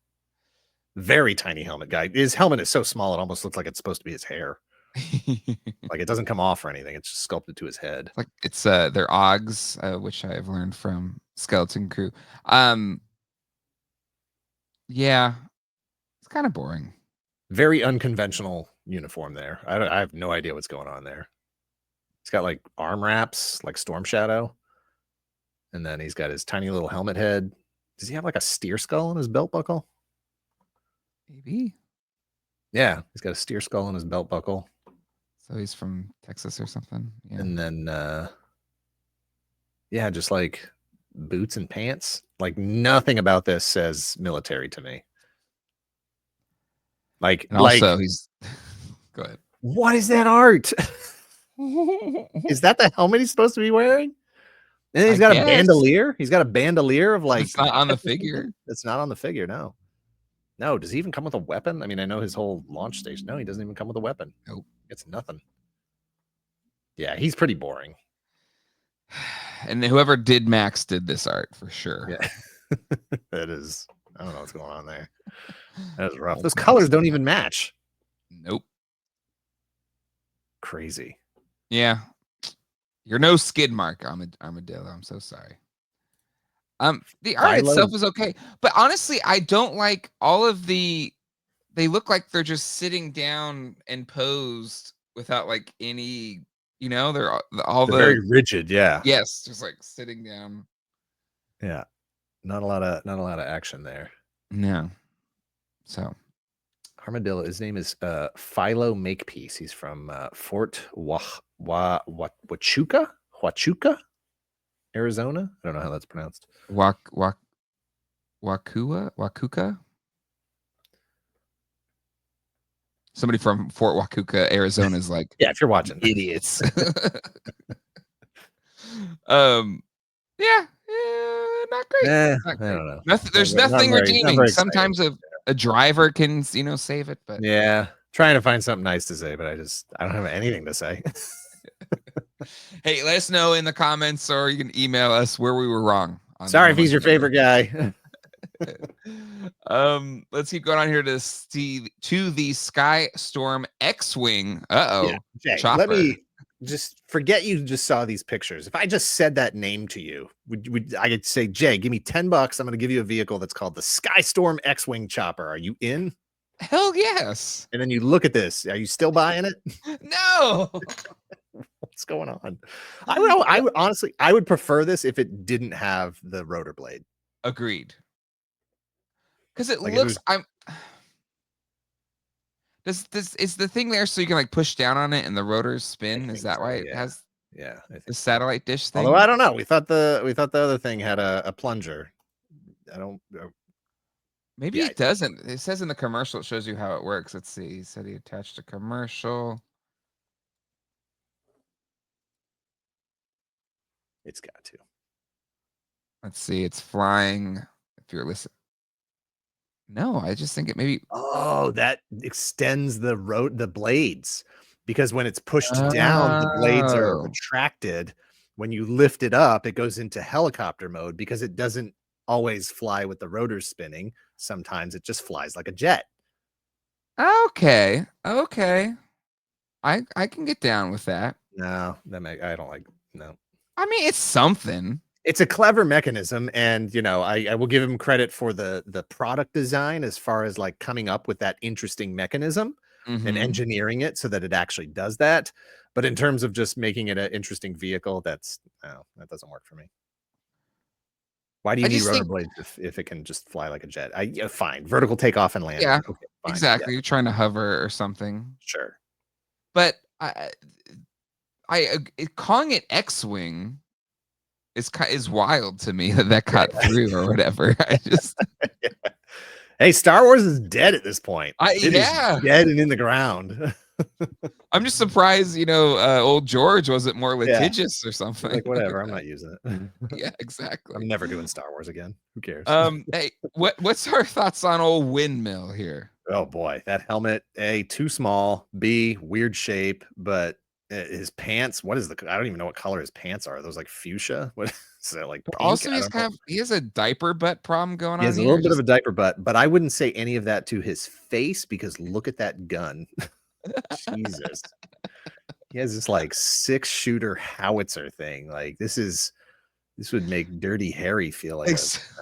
Very tiny helmet guy. His helmet is so small it almost looks like it's supposed to be his hair. Like it doesn't come off or anything. It's just sculpted to his head. Like it's their Ogs, which I've learned from Skeleton Crew. Yeah, it's kind of boring. Very unconventional uniform there. I have no idea what's going on there. He's got like arm wraps, like Storm Shadow. And then he's got his tiny little helmet head. Does he have like a steer skull in his belt buckle? Maybe. Yeah, he's got a steer skull in his belt buckle. So he's from Texas or something. Yeah. And then yeah, just like boots and pants. Like nothing about this says military to me. And also he's go ahead. What is that art? Is that the helmet he's supposed to be wearing? And then he's got a bandolier. He's got a bandolier of like. It's not on the figure. It's not on the figure. No. No. Does he even come with a weapon? I mean, I know his whole launch station. No, he doesn't even come with a weapon. Nope. It's nothing. Yeah, he's pretty boring. And whoever did Max did this art for sure. Yeah. That is. I don't know what's going on there. That is rough. Those colors don't even match. Nope. Crazy. Yeah. You're no skid mark, Armadillo. I'm so sorry. The art itself is okay, but honestly, I don't like all of the. They look like they're just sitting down and posed without like any. They're very rigid. Yeah. Yes, just like sitting down. Yeah. Not a lot of action there. No. So. Armadillo. His name is Philo Makepeace. He's from Fort Huachuca, Arizona. I don't know how that's pronounced. Wakuka. Somebody from Fort Wakuka, Arizona is like, yeah, if you're watching, idiots. Yeah, not great. Not great. I don't know. There's nothing redeeming. Sometimes a driver can, save it, but yeah, trying to find something nice to say, but I don't have anything to say. Hey, let us know in the comments, or you can email us where we were wrong. Sorry if he's your favorite guy. Let's keep going on here to the Skystorm X-Wing. Uh-oh. Yeah, Jay, let me just forget you just saw these pictures. If I just said that name to you, would I could say, Jay, give me $10. I'm going to give you a vehicle that's called the Skystorm X-Wing Chopper. Are you in? Hell yes. And then you look at this. Are you still buying it? No. What's going on? I would honestly, I would prefer this if it didn't have the rotor blade. Agreed. Because it looks, is the thing there so you can like push down on it and the rotors spin? Is that why it has the satellite dish thing? Although I don't know. We thought the other thing had a plunger. I don't. Maybe it doesn't. It says in the commercial, it shows you how it works. Let's see. He said he attached a commercial. It's got to. Let's see. It's flying. If you're listening. No, I just think it maybe. Oh, that extends the blades, because when it's pushed down, the blades are retracted. When you lift it up, it goes into helicopter mode because it doesn't always fly with the rotors spinning. Sometimes it just flies like a jet. Okay. I can get down with that. No, I don't like. No. I mean, it's something. It's a clever mechanism, and I will give him credit for the product design as far as like coming up with that interesting mechanism and Mm-hmm. engineering it so that it actually does that. But in terms of just making it an interesting vehicle, that doesn't work for me. Why do you I need just rotor think, blades if it can just fly like a jet? Yeah, fine. Vertical takeoff and yeah, landing. Okay, fine. Yeah, exactly. You're trying to hover or something, sure. but calling it X-wing is wild to me that got through or whatever. I just, Hey, Star Wars is dead at this point. It is yeah. dead and in the ground. I'm just surprised, old George wasn't more Yeah. litigious or He's something. like, whatever, I'm not using it. Yeah, exactly. I'm never doing Star Wars again. Who cares? Hey, what's our thoughts on old windmill here? Oh boy, that helmet, A, too small, B, weird shape, but his pants, what is I don't even know what color his pants are. Are those like fuchsia? What is that, like pink? Also, I don't know. he has a diaper butt problem going He on has a little here. bit of a diaper butt, but I wouldn't say any of that to his face because look at that gun. Jesus. He has this like 6-shooter howitzer thing. Like this would make Dirty Harry feel like a Ex-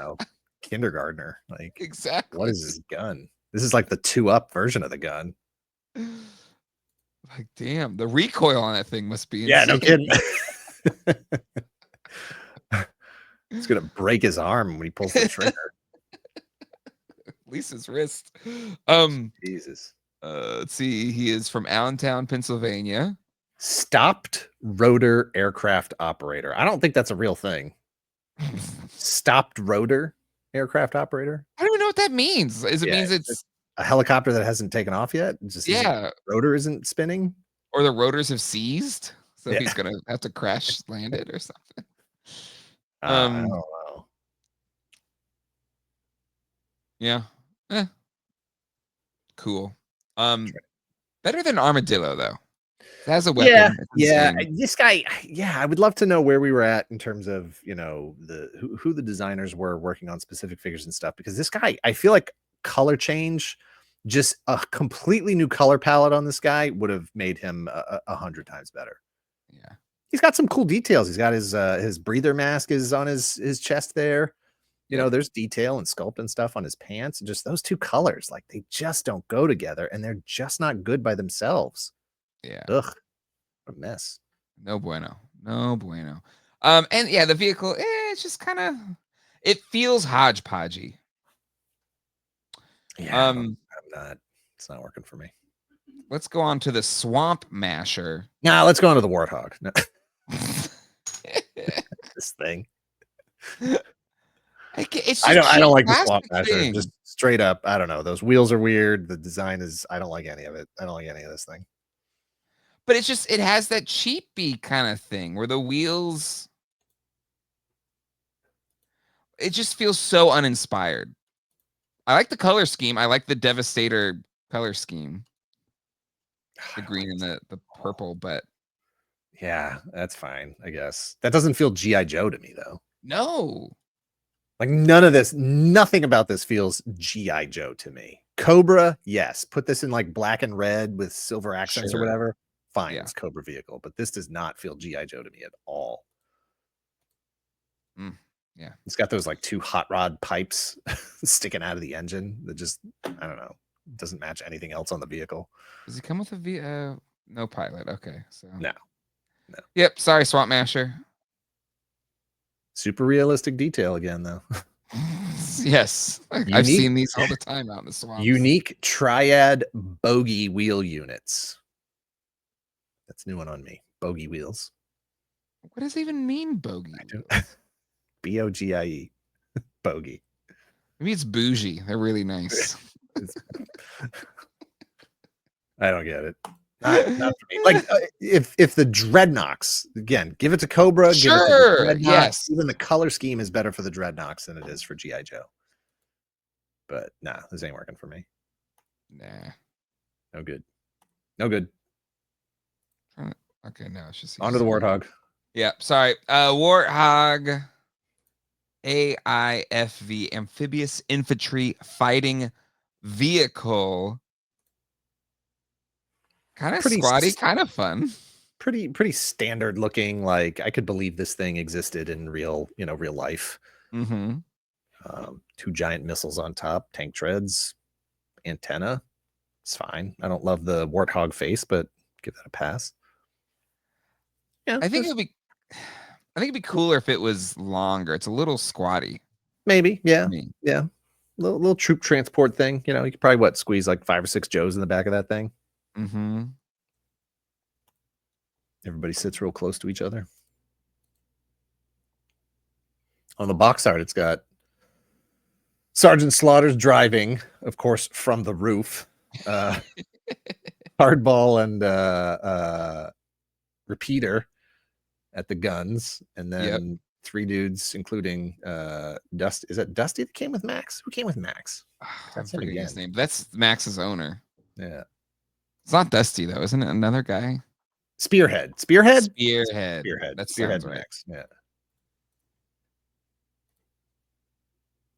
kindergartner. Like, what exactly. is his gun? This is like the 2-up version of the gun. Like, damn, the recoil on that thing must be Yeah, no insane. kidding. It's gonna break his arm when he pulls the trigger. At least his wrist. Jesus. Let's see. He is from Allentown, Pennsylvania. Stopped rotor aircraft operator. I don't think that's a real thing. Stopped rotor aircraft operator? I don't even know what that means. It Yeah. means it's A helicopter that hasn't taken off yet? Just yeah, rotor isn't spinning? or the rotors have seized, so Yeah. he's gonna have to crash land it or something. I don't Um, know. yeah, eh, cool. Better than armadillo though. It has a Yeah, weapon. It's yeah. insane. This guy, yeah, I would love to know where we were at in terms of, who the designers were working on specific figures and stuff, because this guy, I feel like color change, just a completely new color palette on this guy would have made him 100 times better. Yeah, He's got some cool details. He's got his breather mask is on his chest there. yep, There's detail and sculpt and stuff on his pants. And just those two colors, like they just don't go together, and they're just not good by themselves. yeah. Ugh, what a mess. No bueno. No bueno. And yeah, the vehicle, it's just kind of, it feels hodgepodgey. Yeah, Um, I'm not. It's not working for me. let's go on to the swamp masher. Nah, let's go on to the warthog. No, this thing. It's I just don't. I cheap don't like the swamp plastic masher. thing. Just straight up. I don't know. Those wheels are weird. The design is. I don't like any of it. I don't like any of this thing. But it's just, it has that cheapy kind of thing where the wheels, it just feels so uninspired. I like the color scheme. I like the Devastator color scheme. The green and the purple, but Yeah, that's fine. I guess that doesn't feel GI Joe to me though. no. Like none of this, nothing about this feels GI Joe to me. Cobra, yes. Put this in like black and red with silver accents or Sure. whatever. Fine, Yeah. it's Cobra vehicle, but this does not feel GI Joe to me at all. Yeah. It's got those like 2 hot rod pipes sticking out of the engine that just, I don't know, doesn't match anything else on the vehicle. Does he come with a no pilot? Okay. So No. Yep, sorry, Swamp Masher. Super realistic detail again, though. Yes. I've seen these all the time out in the swamps. Unique triad bogey wheel units. That's a new one on me. Bogey wheels. What does it even mean, bogey? BOGIE. Bogey. Maybe it's bougie. They're really nice. I don't get it. Not for me. Like if the dreadnoughts, again, give it to Cobra, give it to the Sure. Dreadnoughts. Yes. Even the color scheme is better for the dreadnoughts than it is for GI Joe. But nah, this ain't working for me. Nah. No good. No good. Okay, no, it's just On to the warthog. Yeah, sorry. Warthog AIFV, amphibious infantry fighting vehicle. Kind of Pretty squatty, kind of fun. pretty standard looking. Like I could believe this thing existed in real life. Mm-hmm. 2 giant missiles on top, tank treads, antenna. It's fine. I don't love the warthog face, but give that a pass. Yeah, I think it'd be cooler if it was longer. It's a little squatty maybe. to Yeah, me. yeah. Little troop transport thing. You could probably squeeze like 5 or 6 Joes in the back of that thing. Mm-hmm. Everybody sits real close to each other. On the box art, it's got Sergeant Slaughter's driving, of course, from the roof. Hardball and Repeater at the guns, and Yep. then 3 dudes, including Dusty. Is that Dusty that came with Max? Who came with Max? I'm That's him forgetting his again. name. That's Max's owner. Yeah. It's not Dusty though, isn't it? Another guy. Spearhead. Spearhead. That Spearhead sounds right. Max. Yeah.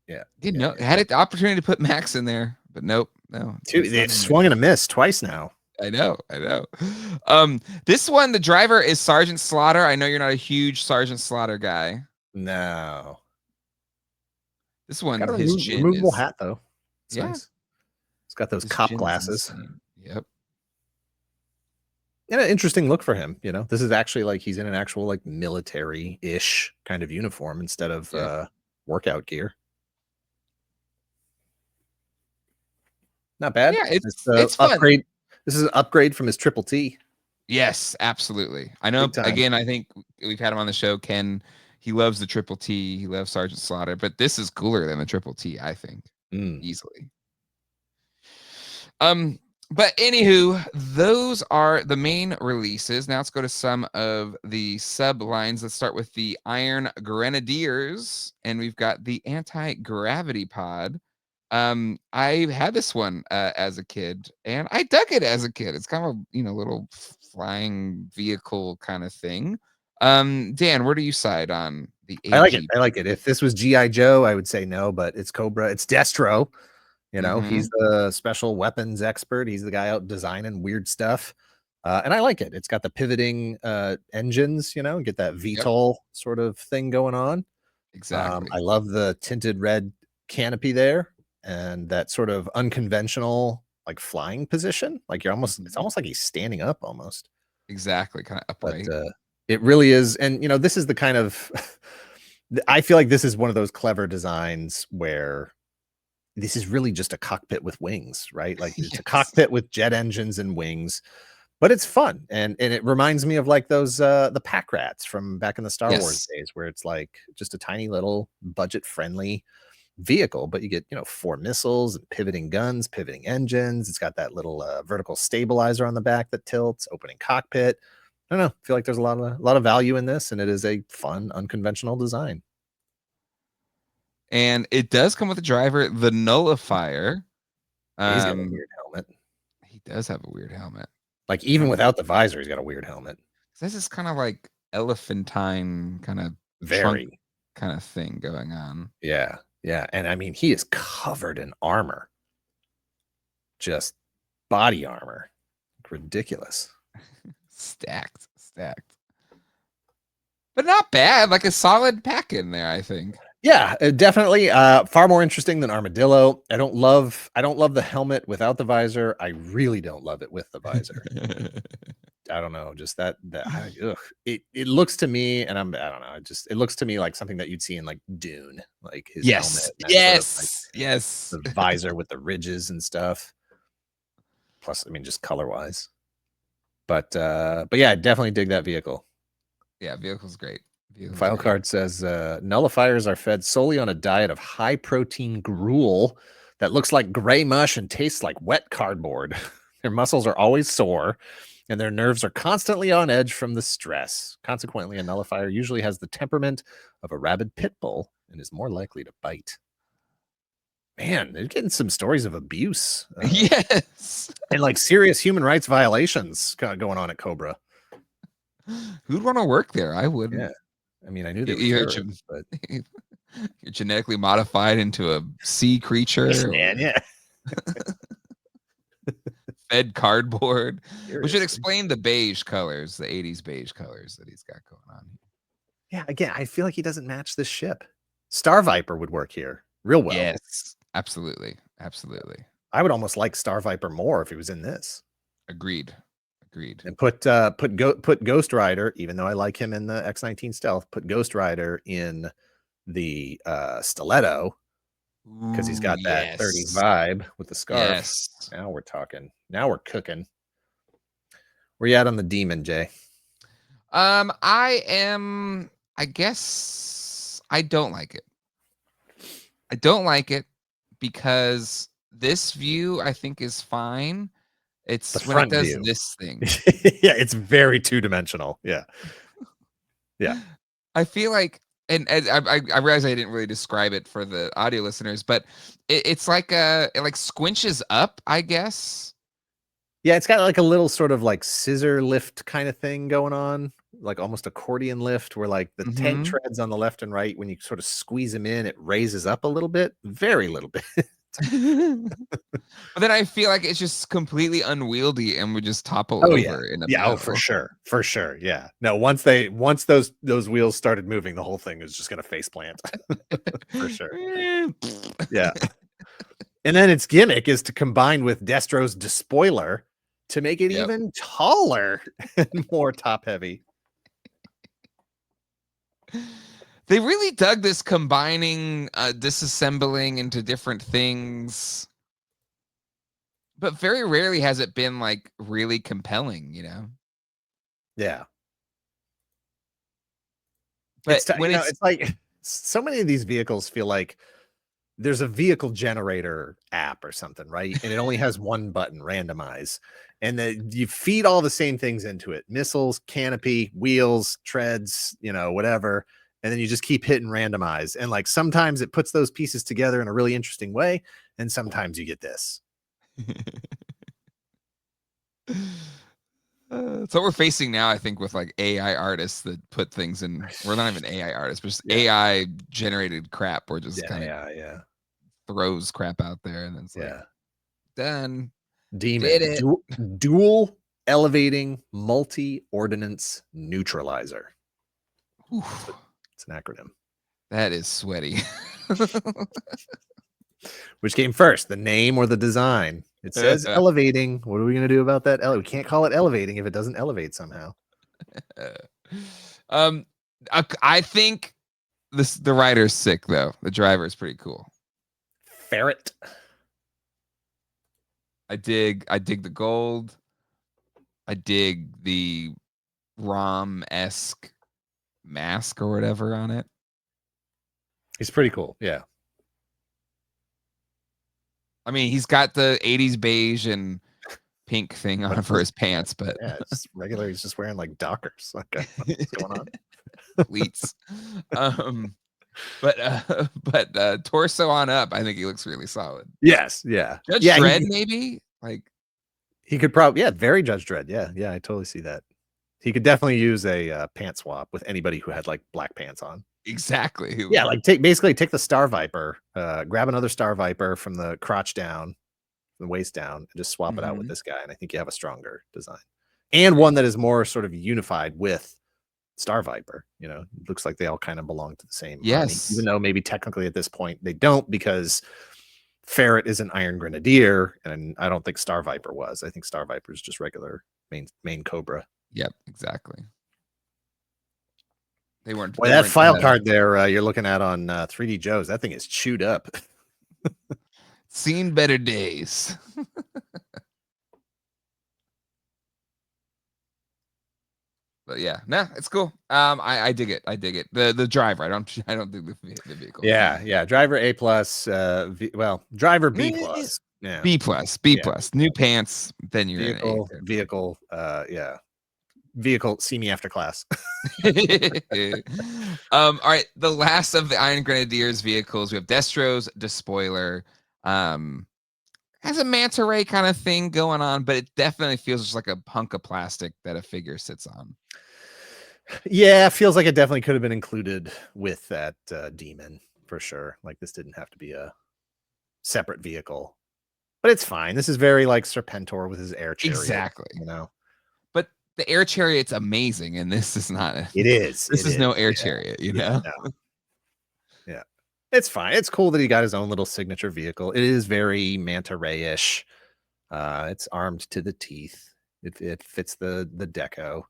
Yeah. Didn't Yeah. know Yeah. had the opportunity to put Max in there, but nope, no. They've swung and a miss twice now. I know. This one, the driver is Sergeant Slaughter. I know you're not a huge Sergeant Slaughter guy. No. This one, Got a his chin removable is hat though. It's nice. It's got those cop glasses. Yep. And an interesting look for him. This is actually like he's in an actual like military-ish kind of uniform instead of workout gear. Not bad. Yeah, it's fun. Upgrade. This is an upgrade from his Triple T. Yes, absolutely. I know. Again, I think we've had him on the show. Ken, he loves the Triple T. He loves Sergeant Slaughter, but this is cooler than the Triple T. I think easily. But anywho, those are the main releases. Now let's go to some of the sub lines. Let's start with the Iron Grenadiers, and we've got the anti-gravity pod. I had this one as a kid, and I dug it as a kid. It's kind of a little flying vehicle kind of thing. Dan, where do you side on the AG? I like it. If this was GI Joe, I would say no, but it's Cobra. It's Destro. He's the special weapons expert. He's the guy out designing weird stuff. And I like it. It's got the pivoting engines, get that VTOL sort of thing going on. Exactly. I love the tinted red canopy there and that sort of unconventional like flying position. Like it's almost like he's standing up almost. Exactly, kind of upright. But it really is. And this is the kind of I feel like this is one of those clever designs where this is really just a cockpit with wings, right? Like it's a cockpit with jet engines and wings, but it's fun. And it reminds me of like those the pack rats from back in the Star Wars days, where it's like just a tiny little budget friendly vehicle, but you get 4 missiles and pivoting guns, pivoting engines. It's got that little vertical stabilizer on the back that tilts, opening cockpit. I don't know. I feel like there's a lot of value in this, and it is a fun, unconventional design. And it does come with a driver, the Nullifier. He's got a weird helmet. He does have a weird helmet. Like even without the visor, he's got a weird helmet. This is kind of like elephantine kind of very kind of thing going on. Yeah. Yeah. And I mean, he is covered in armor. Just body armor. Ridiculous. Stacked. But not bad. Like a solid pack in there, I think. Yeah, definitely. Far more interesting than Armadillo. I don't love the helmet without the visor. I really don't love it with the visor. I don't know, just that it looks to me, and I don't know, it looks to me like something that you'd see in like Dune, like his helmet. Yes. Sort of, the visor with the ridges and stuff. Plus, I mean, just color wise. But yeah, I definitely dig that vehicle. Yeah, vehicle's great. File card says nullifiers are fed solely on a diet of high protein gruel that looks like gray mush and tastes like wet cardboard. Their muscles are always sore and their nerves are constantly on edge from the stress. Consequently, a nullifier usually has the temperament of a rabid pit bull and is more likely to bite. Man, they're getting some stories of abuse. Yes. And like serious human rights violations going on at Cobra. Who'd want to work there? I wouldn't. Yeah. I mean, I knew they were terrorists, but you're genetically modified into a sea creature. Man, yeah. fed cardboard. We should Seriously. explain the beige colors, the 80s beige colors that he's got going on. Yeah, again, I feel like he doesn't match this ship. Star Viper would work here real well. Yes, absolutely. Absolutely. I would almost like Star Viper more if he was in this. Agreed. Agreed. And put Ghost Rider, even though I like him in the X-19 Stealth, put Ghost Rider in the Stiletto because he's got that 30 vibe with the scarf. Yes. Now we're talking. Now we're cooking. Where you at on the demon, Jay? I guess I don't like it. I don't like it because this view I think is fine. It's The when it front does view. this thing. Yeah, it's very two-dimensional. Yeah. Yeah. I feel like, and I realize I didn't really describe it for the audio listeners, but it's like it like squinches up, I guess. Yeah, it's got like a little sort of like scissor lift kind of thing going on, like almost accordion lift, where like the 10 treads on the left and right, when you sort of squeeze them in, it raises up a little bit, very little bit. But then I feel like it's just completely unwieldy and would just topple over in the middle. Oh, for sure. Yeah. No, once those wheels started moving, the whole thing was just gonna face plant. For sure. Yeah. And then its gimmick is to combine with Destro's despoiler to make it even taller and more top heavy. They really dug this combining, disassembling into different things. But very rarely has it been like really compelling, you know? Yeah. But it's like so many of these vehicles feel like there's a vehicle generator app or something, right? And it only has one button, randomize. And then you feed all the same things into it: missiles, canopy, wheels, treads, whatever. And then you just keep hitting randomize. And like sometimes it puts those pieces together in a really interesting way. And sometimes you get this. It's what we're facing now, I think, with like AI artists that put things in. We're not even AI artists, but just AI generated crap. We're just kind of throws crap out there, and then it's like done. Demon. Did it. Dual elevating multi-ordnance neutralizer. It's an acronym. That is sweaty. Which came first, the name or the design? It says elevating. What are we going to do about that? We can't call it elevating if it doesn't elevate somehow. I think the rider's sick though. The driver is pretty cool. Ferret. I dig the gold. I dig the ROM-esque mask or whatever on it. He's pretty cool. Yeah. I mean, he's got the 80s beige and pink thing on for his pants, but yeah, it's regular. He's just wearing like Dockers. Like, what's going on? Pleats. But torso on up, I think he looks really solid. Yes, yeah. Judge Dredd, maybe? Like he could probably, very, Judge Dredd. Yeah, I totally see that. He could definitely use a pant swap with anybody who had like black pants on. Exactly. Yeah, like take the Star Viper, grab another Star Viper from the crotch down, the waist down, and just swap it out with this guy. And I think you have a stronger design and one that is more sort of unified with Star Viper. It looks like they all kind of belong to the same army, even though maybe technically at this point they don't, because Ferret is an Iron Grenadier, and I don't think Star Viper was. I think Star Viper is just regular main Cobra. Yep, exactly. They weren't. Boy, that file card there you're looking at on 3D Joe's, that thing is chewed up. Seen better days. But yeah, it's cool. I dig it. I dig it. The driver. I don't think the vehicle. Yeah. Driver A+. Driver B+. Yeah. B+. New pants. Then you're in A. Vehicle. Vehicle. See me after class. All right. The last of the Iron Grenadiers vehicles. We have Destro's despoiler. Has a manta ray kind of thing going on, but it definitely feels just like a hunk of plastic that a figure sits on. Yeah, it feels like it definitely could have been included with that demon for sure. Like this didn't have to be a separate vehicle. But it's fine. This is very like Serpentor with his air chariot. Exactly. You know, But the air chariot's amazing, and this is not. it is. This It is no is. air Yeah. chariot, you Yeah. know. No. Yeah. It's fine. It's cool that he got his own little signature vehicle. It is very manta ray-ish. It's armed to the teeth. It fits the deco.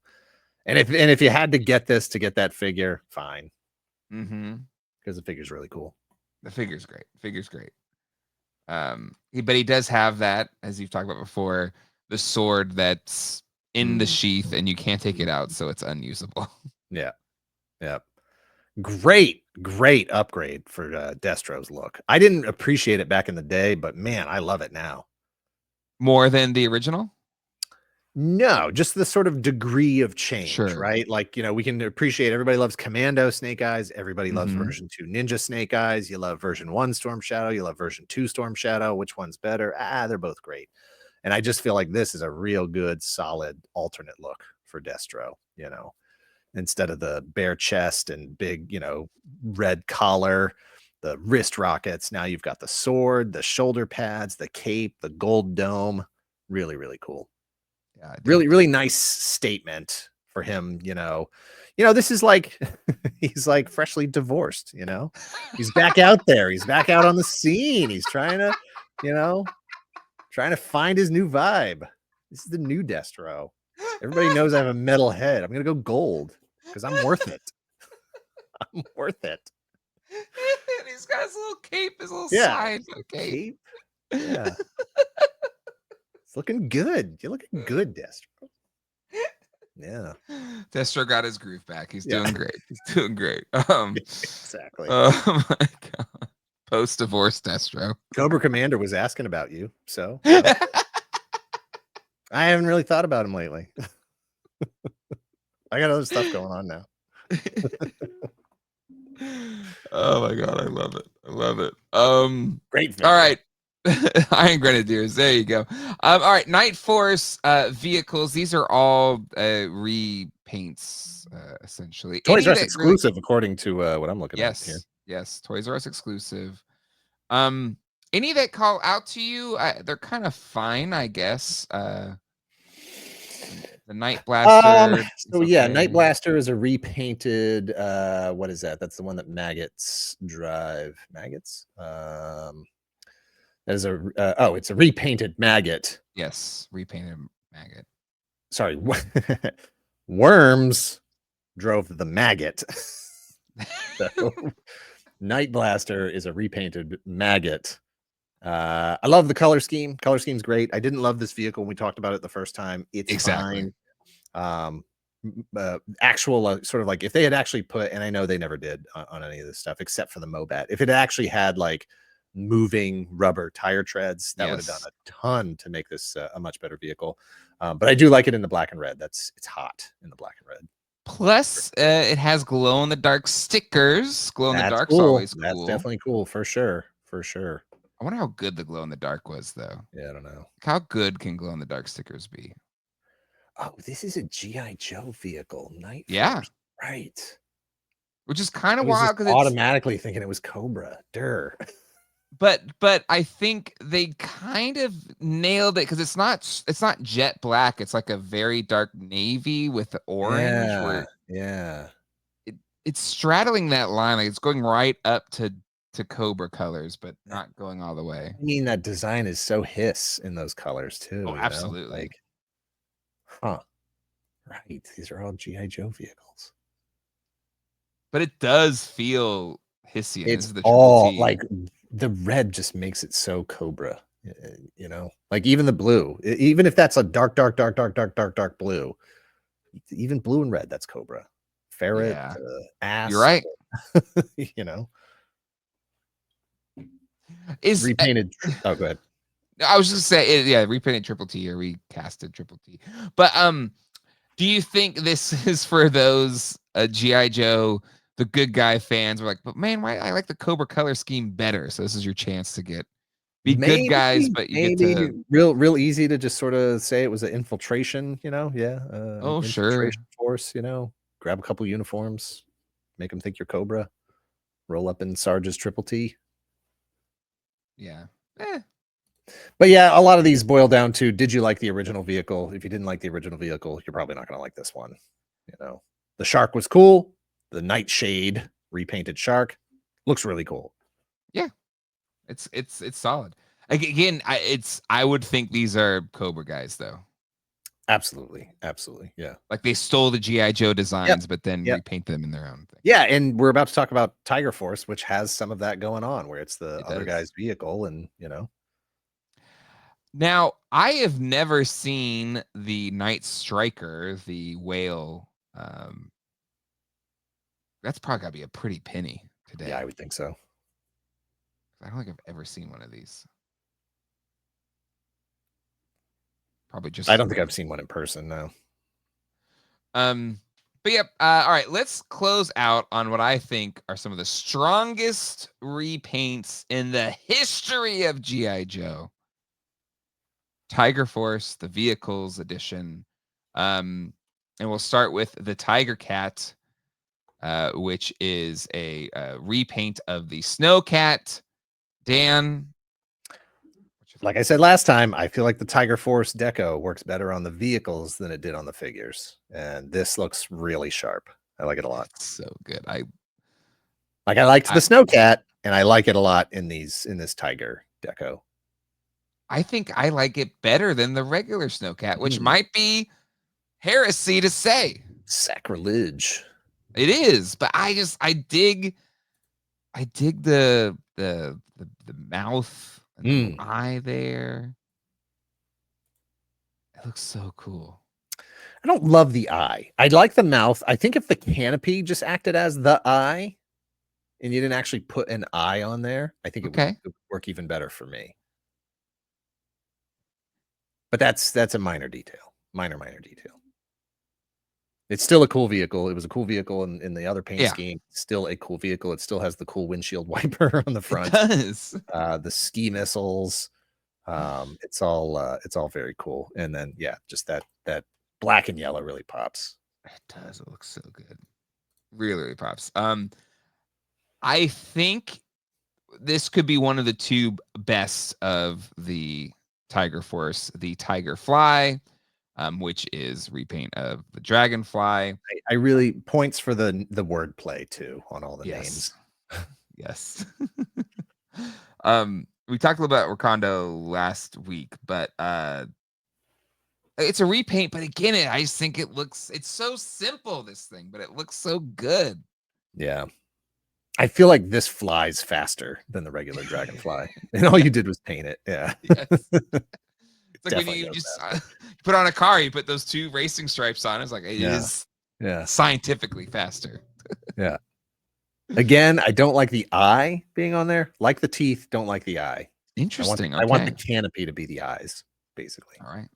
And if you had to get this to get that figure, fine. Mm-hmm. Because the figure's really cool. The figure's great. Figure's great. But he does have that, as you've talked about before, the sword that's in the sheath, and you can't take it out, so it's unusable. Yeah. Yeah. Great upgrade for Destro's look. I didn't appreciate it back in the day, but man, I love it now. More than the original? No, just the sort of degree of change, Sure. right? Like, we can appreciate everybody loves Commando Snake Eyes. Everybody loves version 2 Ninja Snake Eyes. You love version 1 Storm Shadow. You love version 2 Storm Shadow. Which one's better? They're both great. And I just feel like this is a real good, solid alternate look for Destro, instead of the bare chest and big, red collar, the wrist rockets. Now you've got the sword, the shoulder pads, the cape, the gold dome. Really, really cool. Yeah, really, really nice statement for him. This is like he's like freshly divorced. He's back out there. He's back out on the scene. He's trying to find his new vibe. This is the new Destro. Everybody knows I have a metal head. I'm gonna go gold because I'm worth it. I'm worth it. And he's got his little cape, his little side cape. Yeah. It's looking good. You're looking good, Destro. Yeah. Destro got his groove back. He's doing great. He's doing great. Exactly. Oh my god. Post-divorce Destro. Cobra Commander was asking about you, so I haven't really thought about him lately. I got other stuff going on now. Oh my god, I love it. I love it. Great figure. All right. Iron Grenadiers. There you go. All right. Night Force vehicles. These are all repaints, essentially. Toys R Us exclusive, according to what I'm looking at here. Yes. Toys R Us exclusive. Any that call out to you, they're kind of fine, I guess. The Night Blaster. So yeah, Night Blaster is a repainted. What is that? That's the one that maggots drive. Maggots. That is it's a repainted maggot. Yes, repainted maggot. Sorry, worms drove the maggot. So, Night Blaster is a repainted maggot. I love the color scheme. Color scheme's great. I didn't love this vehicle when we talked about it the first time. It's fine. Actual sort of like if they had actually put, and I know they never did on any of this stuff except for the Mobat. If it actually had like moving rubber tire treads, that would have done a ton to make this a much better vehicle. But I do like it in the black and red. It's hot in the black and red. Plus, it has glow in the dark stickers. Glow in the dark's cool. always cool. That's definitely cool for sure. For sure. I wonder how good the glow in the dark was, though. Yeah, I don't know. How good can glow in the dark stickers be? Oh, this is a G.I. Joe vehicle. Night Force. Right. Which is kind of wild because automatically thinking it was Cobra. Durr. But I think they kind of nailed it because it's not jet black. It's like a very dark navy with the orange. Yeah. It's straddling that line. Like it's going right up to Cobra colors, but not going all the way. I mean, that design is so hiss in those colors too. Oh, absolutely. Right. These are all G.I. Joe vehicles. But it does feel hissy. It's all like the red just makes it so Cobra, like even the blue, even if that's a dark blue, even blue and red, that's Cobra. Ferret, ass. You're right. Is repainted. Oh, go ahead. I was just saying, repainted Triple T or recasted Triple T. But do you think this is for those G.I. Joe, the good guy fans? Were like, but man, why I like the Cobra color scheme better? So this is your chance to be good guys, but you get to real easy to just sort of say it was an infiltration, infiltration force, grab a couple uniforms, make them think you're Cobra, roll up in Sarge's Triple T. Yeah. But yeah, a lot of these boil down to, did you like the original vehicle? If you didn't like the original vehicle, you're probably not going to like this one. You know, the shark was cool. The nightshade repainted shark looks really cool. Yeah, it's solid. Again, I would think these are Cobra guys though. Absolutely, absolutely, yeah. Like they stole the GI Joe Yep, designs, but then yep. repaint them in their own thing. Yeah, and we're about to talk about Tiger Force, which has some of that going on, where it's the It other does. guy's vehicle, and you know. Now, I have never seen the Night Striker, the whale. That's probably gotta be a pretty penny Yeah, I today. would think so. I don't think I've ever seen one of these. Probably just I as don't think much. I've seen one in person. No. But yep. All right, let's close out on what I think are some of the strongest repaints in the history of GI Joe. Tiger Force, the Vehicles edition. And we'll start with the Tiger Cat, which is a repaint of the Snow Cat. Dan, Like I said last time, I feel like the Tiger Force deco works better on the vehicles than it did on the figures, and this looks really sharp. I like it a lot. it's so good. I liked I the Snow Cat, and I like it a lot in this Tiger deco. I think I like it better than the regular Snow Cat, which Mm. might be heresy to say. Sacrilege. It is, but I dig the mouth and the eye there. It looks so cool. I don't love the eye. I like the mouth. I think if the canopy just acted as the eye and you didn't actually put an eye on there, I think it would work even better for me. But that's a minor detail. Minor detail. It's still a cool vehicle. It was a cool vehicle in the other paint scheme. Still a cool vehicle. It still has the cool windshield wiper on the front. It does. The ski missiles. It's all very cool. And then yeah, just that black and yellow really pops. It does. It looks so good. Really, really pops. I think this could be one of the two best of the Tiger Force, the Tiger Fly, which is repaint of the Dragonfly. I really points for the wordplay too on all the names. Yes. We talked a little about Wakanda last week, but it's a repaint, but again, I just think it's so simple, this thing, but it looks so good. Yeah. I feel like this flies faster than the regular dragonfly. And all you did was paint it. Yeah. Yes. It's like when you just put on a car, you put those two racing stripes on. It's like it is scientifically faster. Yeah. Again, I don't like the eye being on there. Like the teeth, don't like the eye. Interesting. I want the canopy to be the eyes, basically. All right.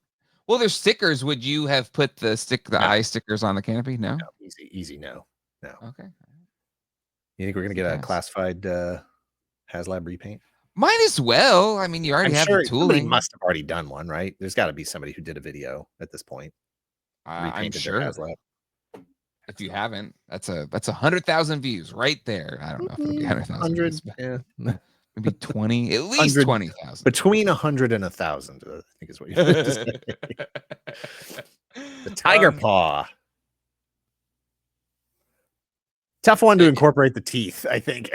Well, there's stickers. Would you have put the eye stickers on the canopy? No. Easy. No. Okay. You think we're gonna get a classified HasLab repaint? Might as well. I mean, you already have the tooling. Somebody must have already done one, right? There's got to be somebody who did a video at this point. I'm sure. HasLab. If you haven't, that's 100,000 views right there. I don't know if it'll be 100,000 views. Yeah. Maybe 20, at least 20,000. Between 100 and 1,000, I think is what you have to say. The tiger paw. Tough one to incorporate the teeth, I think.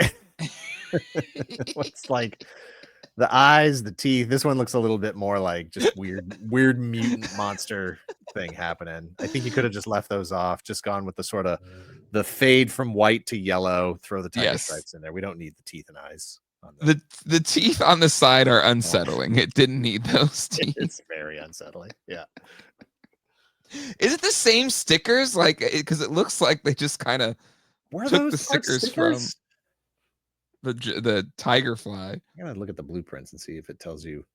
Looks like the eyes, the teeth. This one looks a little bit more like just weird mutant monster thing happening. I think you could have just left those off, just gone with the sort of the fade from white to yellow, throw the tiger stripes in there. We don't need the teeth and eyes. The teeth on the side are unsettling. It didn't need those teeth. It's very unsettling. Yeah. Is it the same stickers? Like, because it looks like they just kind of took the stickers from the tiger fly. I'm gonna look at the blueprints and see if it tells you.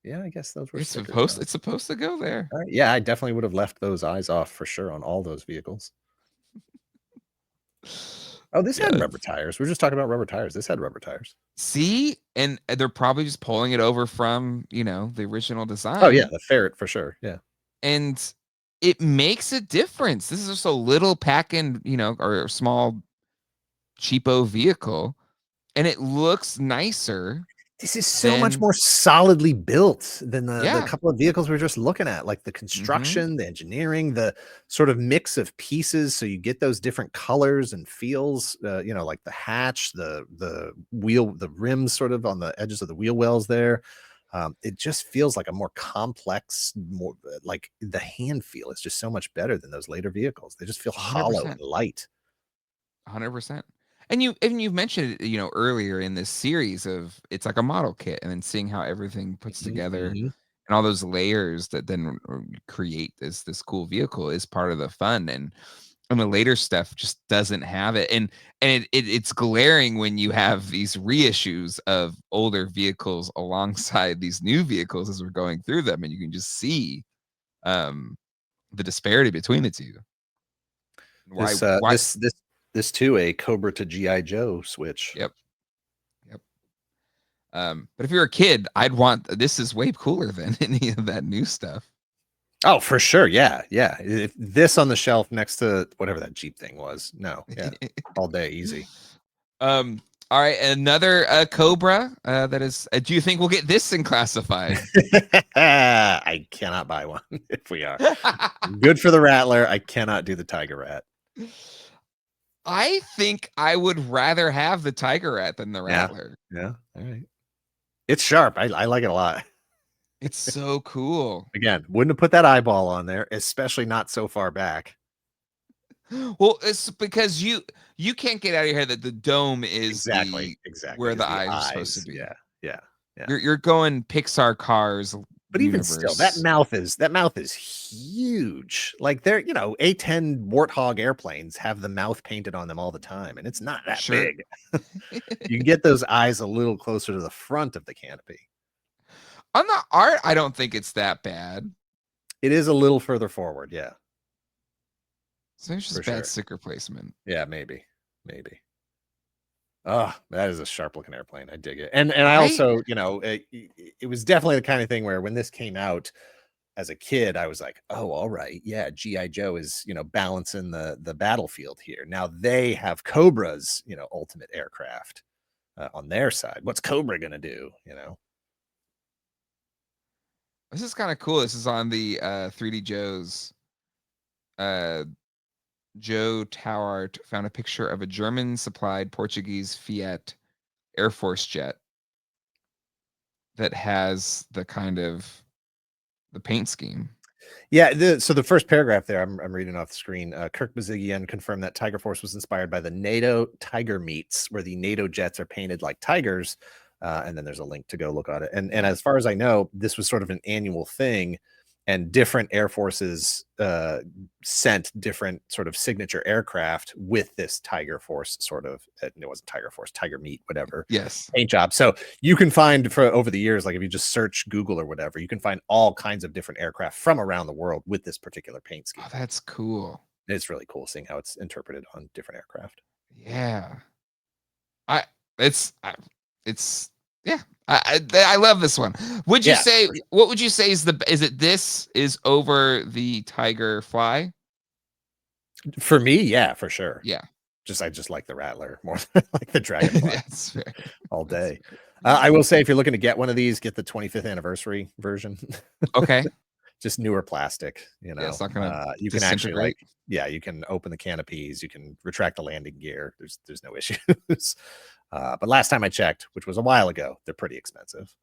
Yeah, I guess those were it's supposed to go there. Right. Yeah, I definitely would have left those eyes off for sure on all those vehicles. Oh, this had rubber tires. We're just talking about rubber tires. This had rubber tires. See, and they're probably just pulling it over from the original design. Oh yeah, the ferret for sure. Yeah, and it makes a difference. This is just a little pack-in, or small cheapo vehicle, and it looks nicer. This is so much then more solidly built than the yeah. couple of vehicles we are just looking at, like the Mhm. construction, the engineering, the sort of mix of pieces, so you get those different colors and feels, like the hatch, the wheel, the rims sort of on the edges of the wheel wells there. It just feels like a more complex, more like the hand feel is just so much better than those later vehicles. They just feel hollow and 100%. light. 100%. And you've mentioned it, earlier in this series of it's like a model kit and then seeing how everything puts Mhm, together mhm. and all those layers that then create this cool vehicle is part of the fun. And the later stuff just doesn't have it. And it's glaring when you have these reissues of older vehicles alongside these new vehicles as we're going through them, and you can just see um the disparity between the two. Why This, why this too, a Cobra to GI Joe switch. Yep. Yep. But if you're a kid, I'd want this is way cooler than any of that new stuff. Oh, for sure. Yeah, yeah. If this on the shelf next to whatever that Jeep thing was. No, yeah. All day, easy. um, all right, another Cobra. That is. Do you think we'll get this thing classified? I cannot buy one if we are. Good for the Rattler. I cannot do the Tiger Rat. I think I would rather have the Tiger Rat than the Yeah. Rattler. Yeah. All right. It's sharp. I like it a lot. It's so cool. Again, wouldn't have put that eyeball on there, especially not so far back. Well, it's because you can't get out of your head that the dome is Exactly. the Exactly. where Is the the eyes are supposed to eyes. be. Yeah. Yeah. Yeah. You're going Pixar Cars But even still, that universe. mouth is huge. Like they're, A-10 Warthog airplanes have the mouth painted on them all the time, and it's not that Sure. big. You can get those eyes a little closer to the front of the canopy. On the art, I don't think it's that bad. It is a little further forward, yeah, So it's for just bad sure. sticker placement. Yeah, maybe, maybe. Oh, that is a sharp looking airplane. I dig it. And I Right? also, it was definitely the kind of thing where when this came out as a kid, I was like, oh, all right, yeah, GI Joe is, balancing the battlefield here. Now they have Cobra's, ultimate aircraft on their side. What's Cobra gonna do? This is kind of cool. This is on the 3D Joe's. Uh, Joe Tauart found a picture of a German supplied Portuguese Fiat Air Force jet that has the kind of the paint scheme. Yeah, so the first paragraph there, I'm reading off the screen. Kirk Bazigian confirmed that Tiger Force was inspired by the NATO Tiger meets, where the NATO jets are painted like tigers. And then there's a link to go look at it. And as far as I know, this was sort of an annual thing, and different air forces sent different sort of signature aircraft with this Tiger Force sort of. It wasn't Tiger Force, Tiger Meet, whatever Yes. paint job. So you can find for over the years, like if you just search Google or whatever, you can find all kinds of different aircraft from around the world with this particular paint scheme. Oh, that's cool. It's really cool seeing how it's interpreted on different aircraft. Yeah. I it's it's yeah. I love this one. Would you Yeah, say what would you say is it this is over the Tiger Fly? for me, yeah, for sure. Yeah. I just like the Rattler more than I like the Dragonfly That's fair. all That's day. fair. I will say, if you're looking to get one of these, get the 25th anniversary version. Okay. Just newer plastic, Yeah, it's not gonna you can actually disintegrate. yeah, you can open the canopies, you can retract the landing gear. There's no issues. But last time I checked, which was a while ago, they're pretty expensive.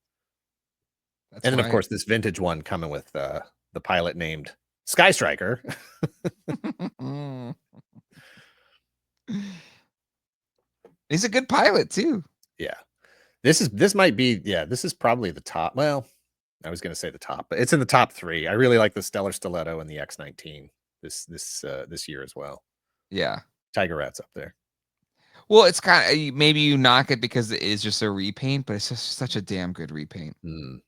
That's And then of right. course this vintage one coming with the pilot named Sky Striker. He's a good pilot too. Yeah. This might be, this is probably the top. Well, I was gonna say the top, but it's in the top 3. I really like the Stellar Stiletto and the X-19 this year as well. Yeah. Tiger Rat's up there. Well, it's kinda maybe you knock it because it is just a repaint, but it's just such a damn good repaint. Mm.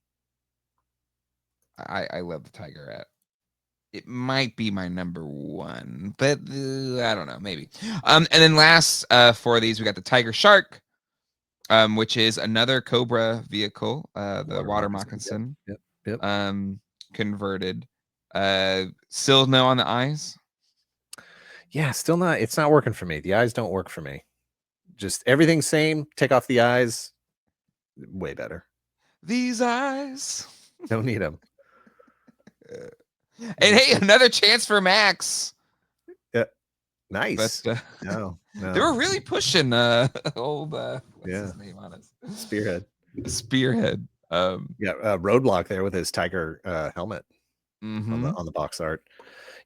I love the Tiger Rat. It might be my number 1, but, I don't know, maybe. And then last, for these, we got the Tiger Shark, which is another Cobra vehicle, the water moccasin, Yep. Yep. converted. Still no on the eyes? Yeah, still not. It's not working for me. The eyes don't work for me. Just everything's same. Take off the eyes. way better. These eyes. Don't need them. And hey, another chance for Max. Yeah, But nice. No, they were no. really pushing old what's his name on us? Spearhead. Spearhead. Yeah, Roadblock there with his tiger helmet mm-hmm. on the box art.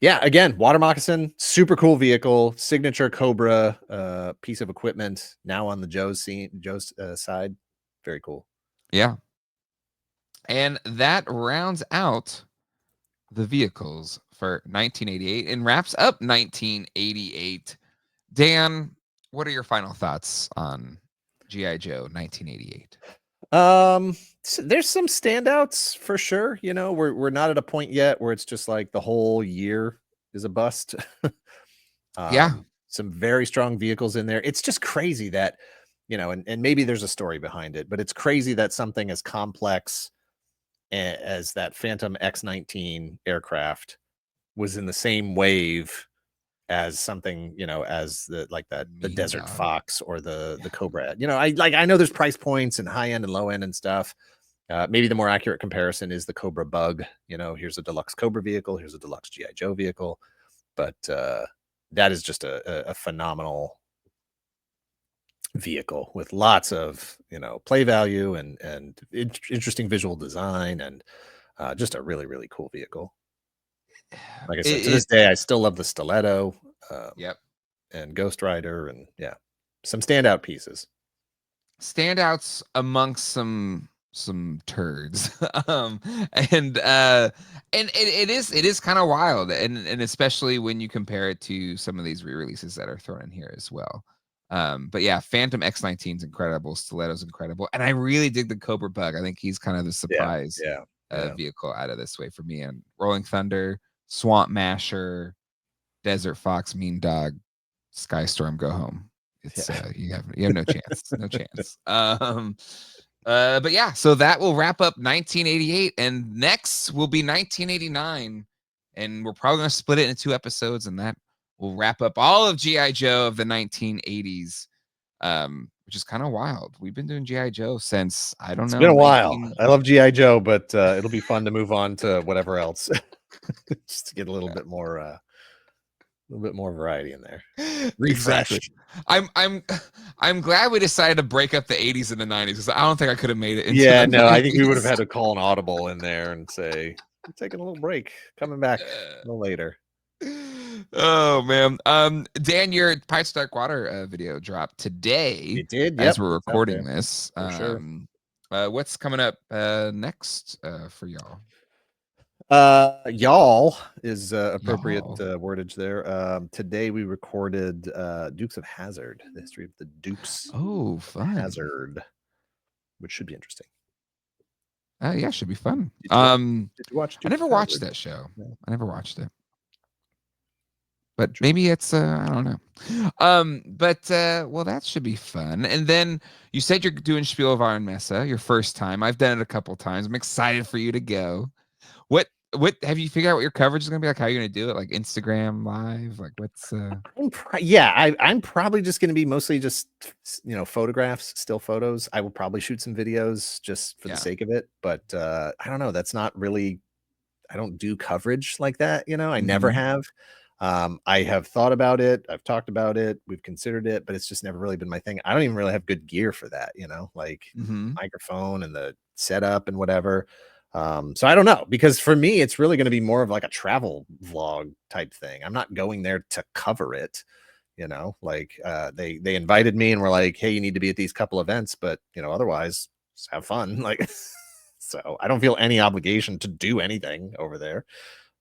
Yeah, again, water moccasin, super cool vehicle, signature Cobra piece of equipment. Now on the Joe's side, very cool. Yeah, and that rounds out the vehicles for 1988 and wraps up 1988. Dan, what are your final thoughts on GI Joe 1988? So there's some standouts for sure. You know, we're not at a point yet where it's just like the whole year is a bust. Yeah. Some very strong vehicles in there. It's just crazy that, you know, and maybe there's a story behind it, but it's crazy that something as complex as that Phantom X-19 aircraft was in the same wave as something, you know, as the Mean Desert Dog. Fox or the Cobra. You know, I know there's price points and high end and low end and stuff. Maybe the more accurate comparison is the Cobra Bug. You know, here's a deluxe Cobra vehicle, here's a deluxe GI Joe vehicle, but that is just a phenomenal vehicle with lots of, you know, play value and interesting visual design and just a really, really cool vehicle. Like I said, to this day, I still love the Stiletto. Yep. And Ghost Rider, and yeah, some standout pieces. Standouts amongst some turds. And it is kind of wild, and especially when you compare it to some of these re-releases that are thrown in here as well. But yeah, Phantom X-19 is incredible, Stiletto's incredible, and I really dig the Cobra Bug. I think he's kind of the surprise vehicle out of this way for me. And Rolling Thunder, Swamp Masher, Desert Fox, Mean Dog, Skystorm, go home. It's you have no chance. No chance. But yeah, so that will wrap up 1988, and next will be 1989. And we're probably gonna split it into 2 episodes, and that will wrap up all of G.I. Joe of the 1980s. Which is kind of wild. We've been doing G.I. Joe since I don't It's know. been a while. I love GI Joe, but it'll be fun to move on to whatever else, just to get a little bit more variety in there. Refresh. Exactly. I'm glad we decided to break up the 80s and the 90s because I don't think I could have made it into Yeah, the no, 90s. I think we would have had to call an audible in there and say, we're taking a little break, coming back a little later. Oh man. Dan, your Pirates of Dark Water video dropped today. It did, as yep, we're it's out there, recording this. for sure. What's coming up next for y'all? Y'all is appropriate Y'all. wordage there. Today we recorded Dukes of Hazzard, the history of the Dukes Oh, fun. Hazzard, which should be interesting. Yeah, should be fun. Did you watch I Dukes never of watched Hazzard? that show. No. I never watched it. But maybe it's I don't know. But well, that should be fun. And then you said you're doing Spiel of Iron Messe, your first time. I've done it a couple times. I'm excited for you to go. What have you figured out what your coverage is gonna be like? How you're gonna do it? Like Instagram live? Like what's I'm probably just gonna be mostly just, you know, photographs, still photos. I will probably shoot some videos just for the sake of it, but I don't know. That's not really, I don't do coverage like that, you know. I never have. I have thought about it, I've talked about it, we've considered it, but it's just never really been my thing. I don't even really have good gear for that, you know, like microphone and the setup and whatever. So I don't know, because for me it's really going to be more of like a travel vlog type thing. I'm not going there to cover it, you know. Like they invited me and were like, hey, you need to be at these couple events, but you know, otherwise just have fun. Like so I don't feel any obligation to do anything over there.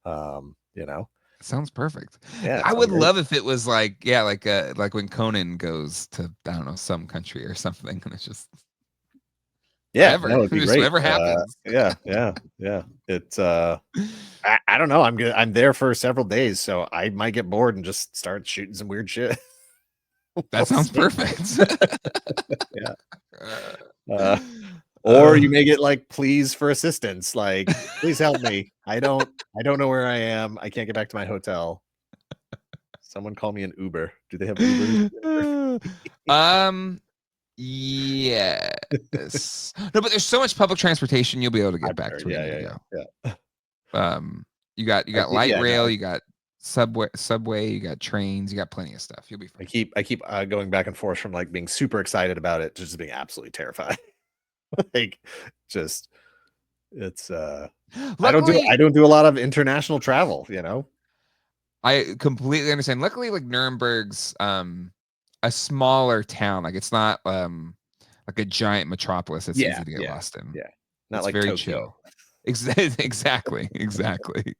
You know. Sounds perfect. Yeah, I sounds would great. love if it was like, yeah, like when Conan goes to, I don't know, some country or something, and it's just Yeah, whatever. no, it'd be Just great. whatever happens. Yeah. It's I don't know. I'm there for several days, so I might get bored and just start shooting some weird shit. That sounds perfect. Yeah. Or you may get like pleas for assistance, like please help me. I don't know where I am. I can't get back to my hotel. Someone call me an Uber. Do they have Ubers? Yes. No, but there's so much public transportation. You'll be able to get I'm back sure. to where you need to Yeah, go. yeah, yeah. You got light Yeah, no, rail. You got subway. You got trains. You got plenty of stuff. You'll be fine. I keep going back and forth from like being super excited about it to just being absolutely terrified. Like, just it's I Luckily, don't do a lot of international travel, you know. I completely understand. Luckily, like Nuremberg's a smaller town. Like it's not like a giant metropolis that's Yeah, easy to get yeah, lost in. yeah. Not It's like very Tokyo. chill. Exactly, exactly.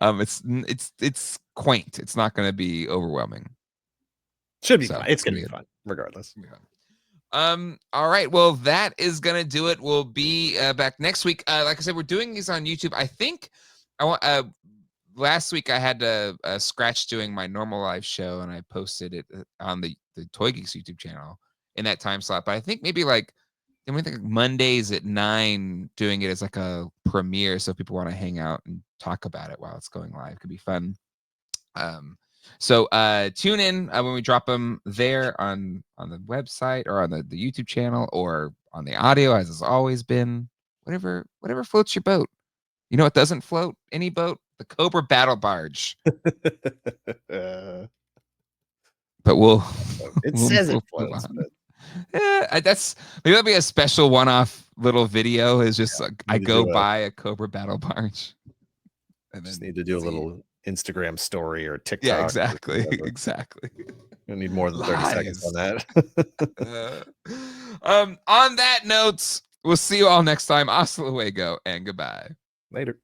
It's quaint. It's not going to be overwhelming. Should be So fun. It's it's gonna gonna be be good. fun, regardless. It's gonna be fun. All right. Well, that is gonna do it. We'll be back next week. Like I said, we're doing these on YouTube. I think I want. Last week I had to scratch doing my normal live show, and I posted it on the Toy Geeks YouTube channel in that time slot. But I think maybe like I think Mondays at 9 doing it as like a premiere, so if people want to hang out and talk about it while it's going live. Could be fun. So tune in when we drop them there on the website or on the YouTube channel or on the audio as it's always been. Whatever floats your boat. You know what doesn't float any boat? The Cobra battle barge. But It says it we'll move floats, on. but Yeah, that's maybe that'll be a special one-off little video. Is just like I need to go do by a Cobra battle barge and just then need to do a see. little Instagram story or Yeah, TikTok or exactly, whatever. exactly. I need more than 30 seconds on Lies. that. On that note, we'll see you all next time. Hasta luego and goodbye. Later.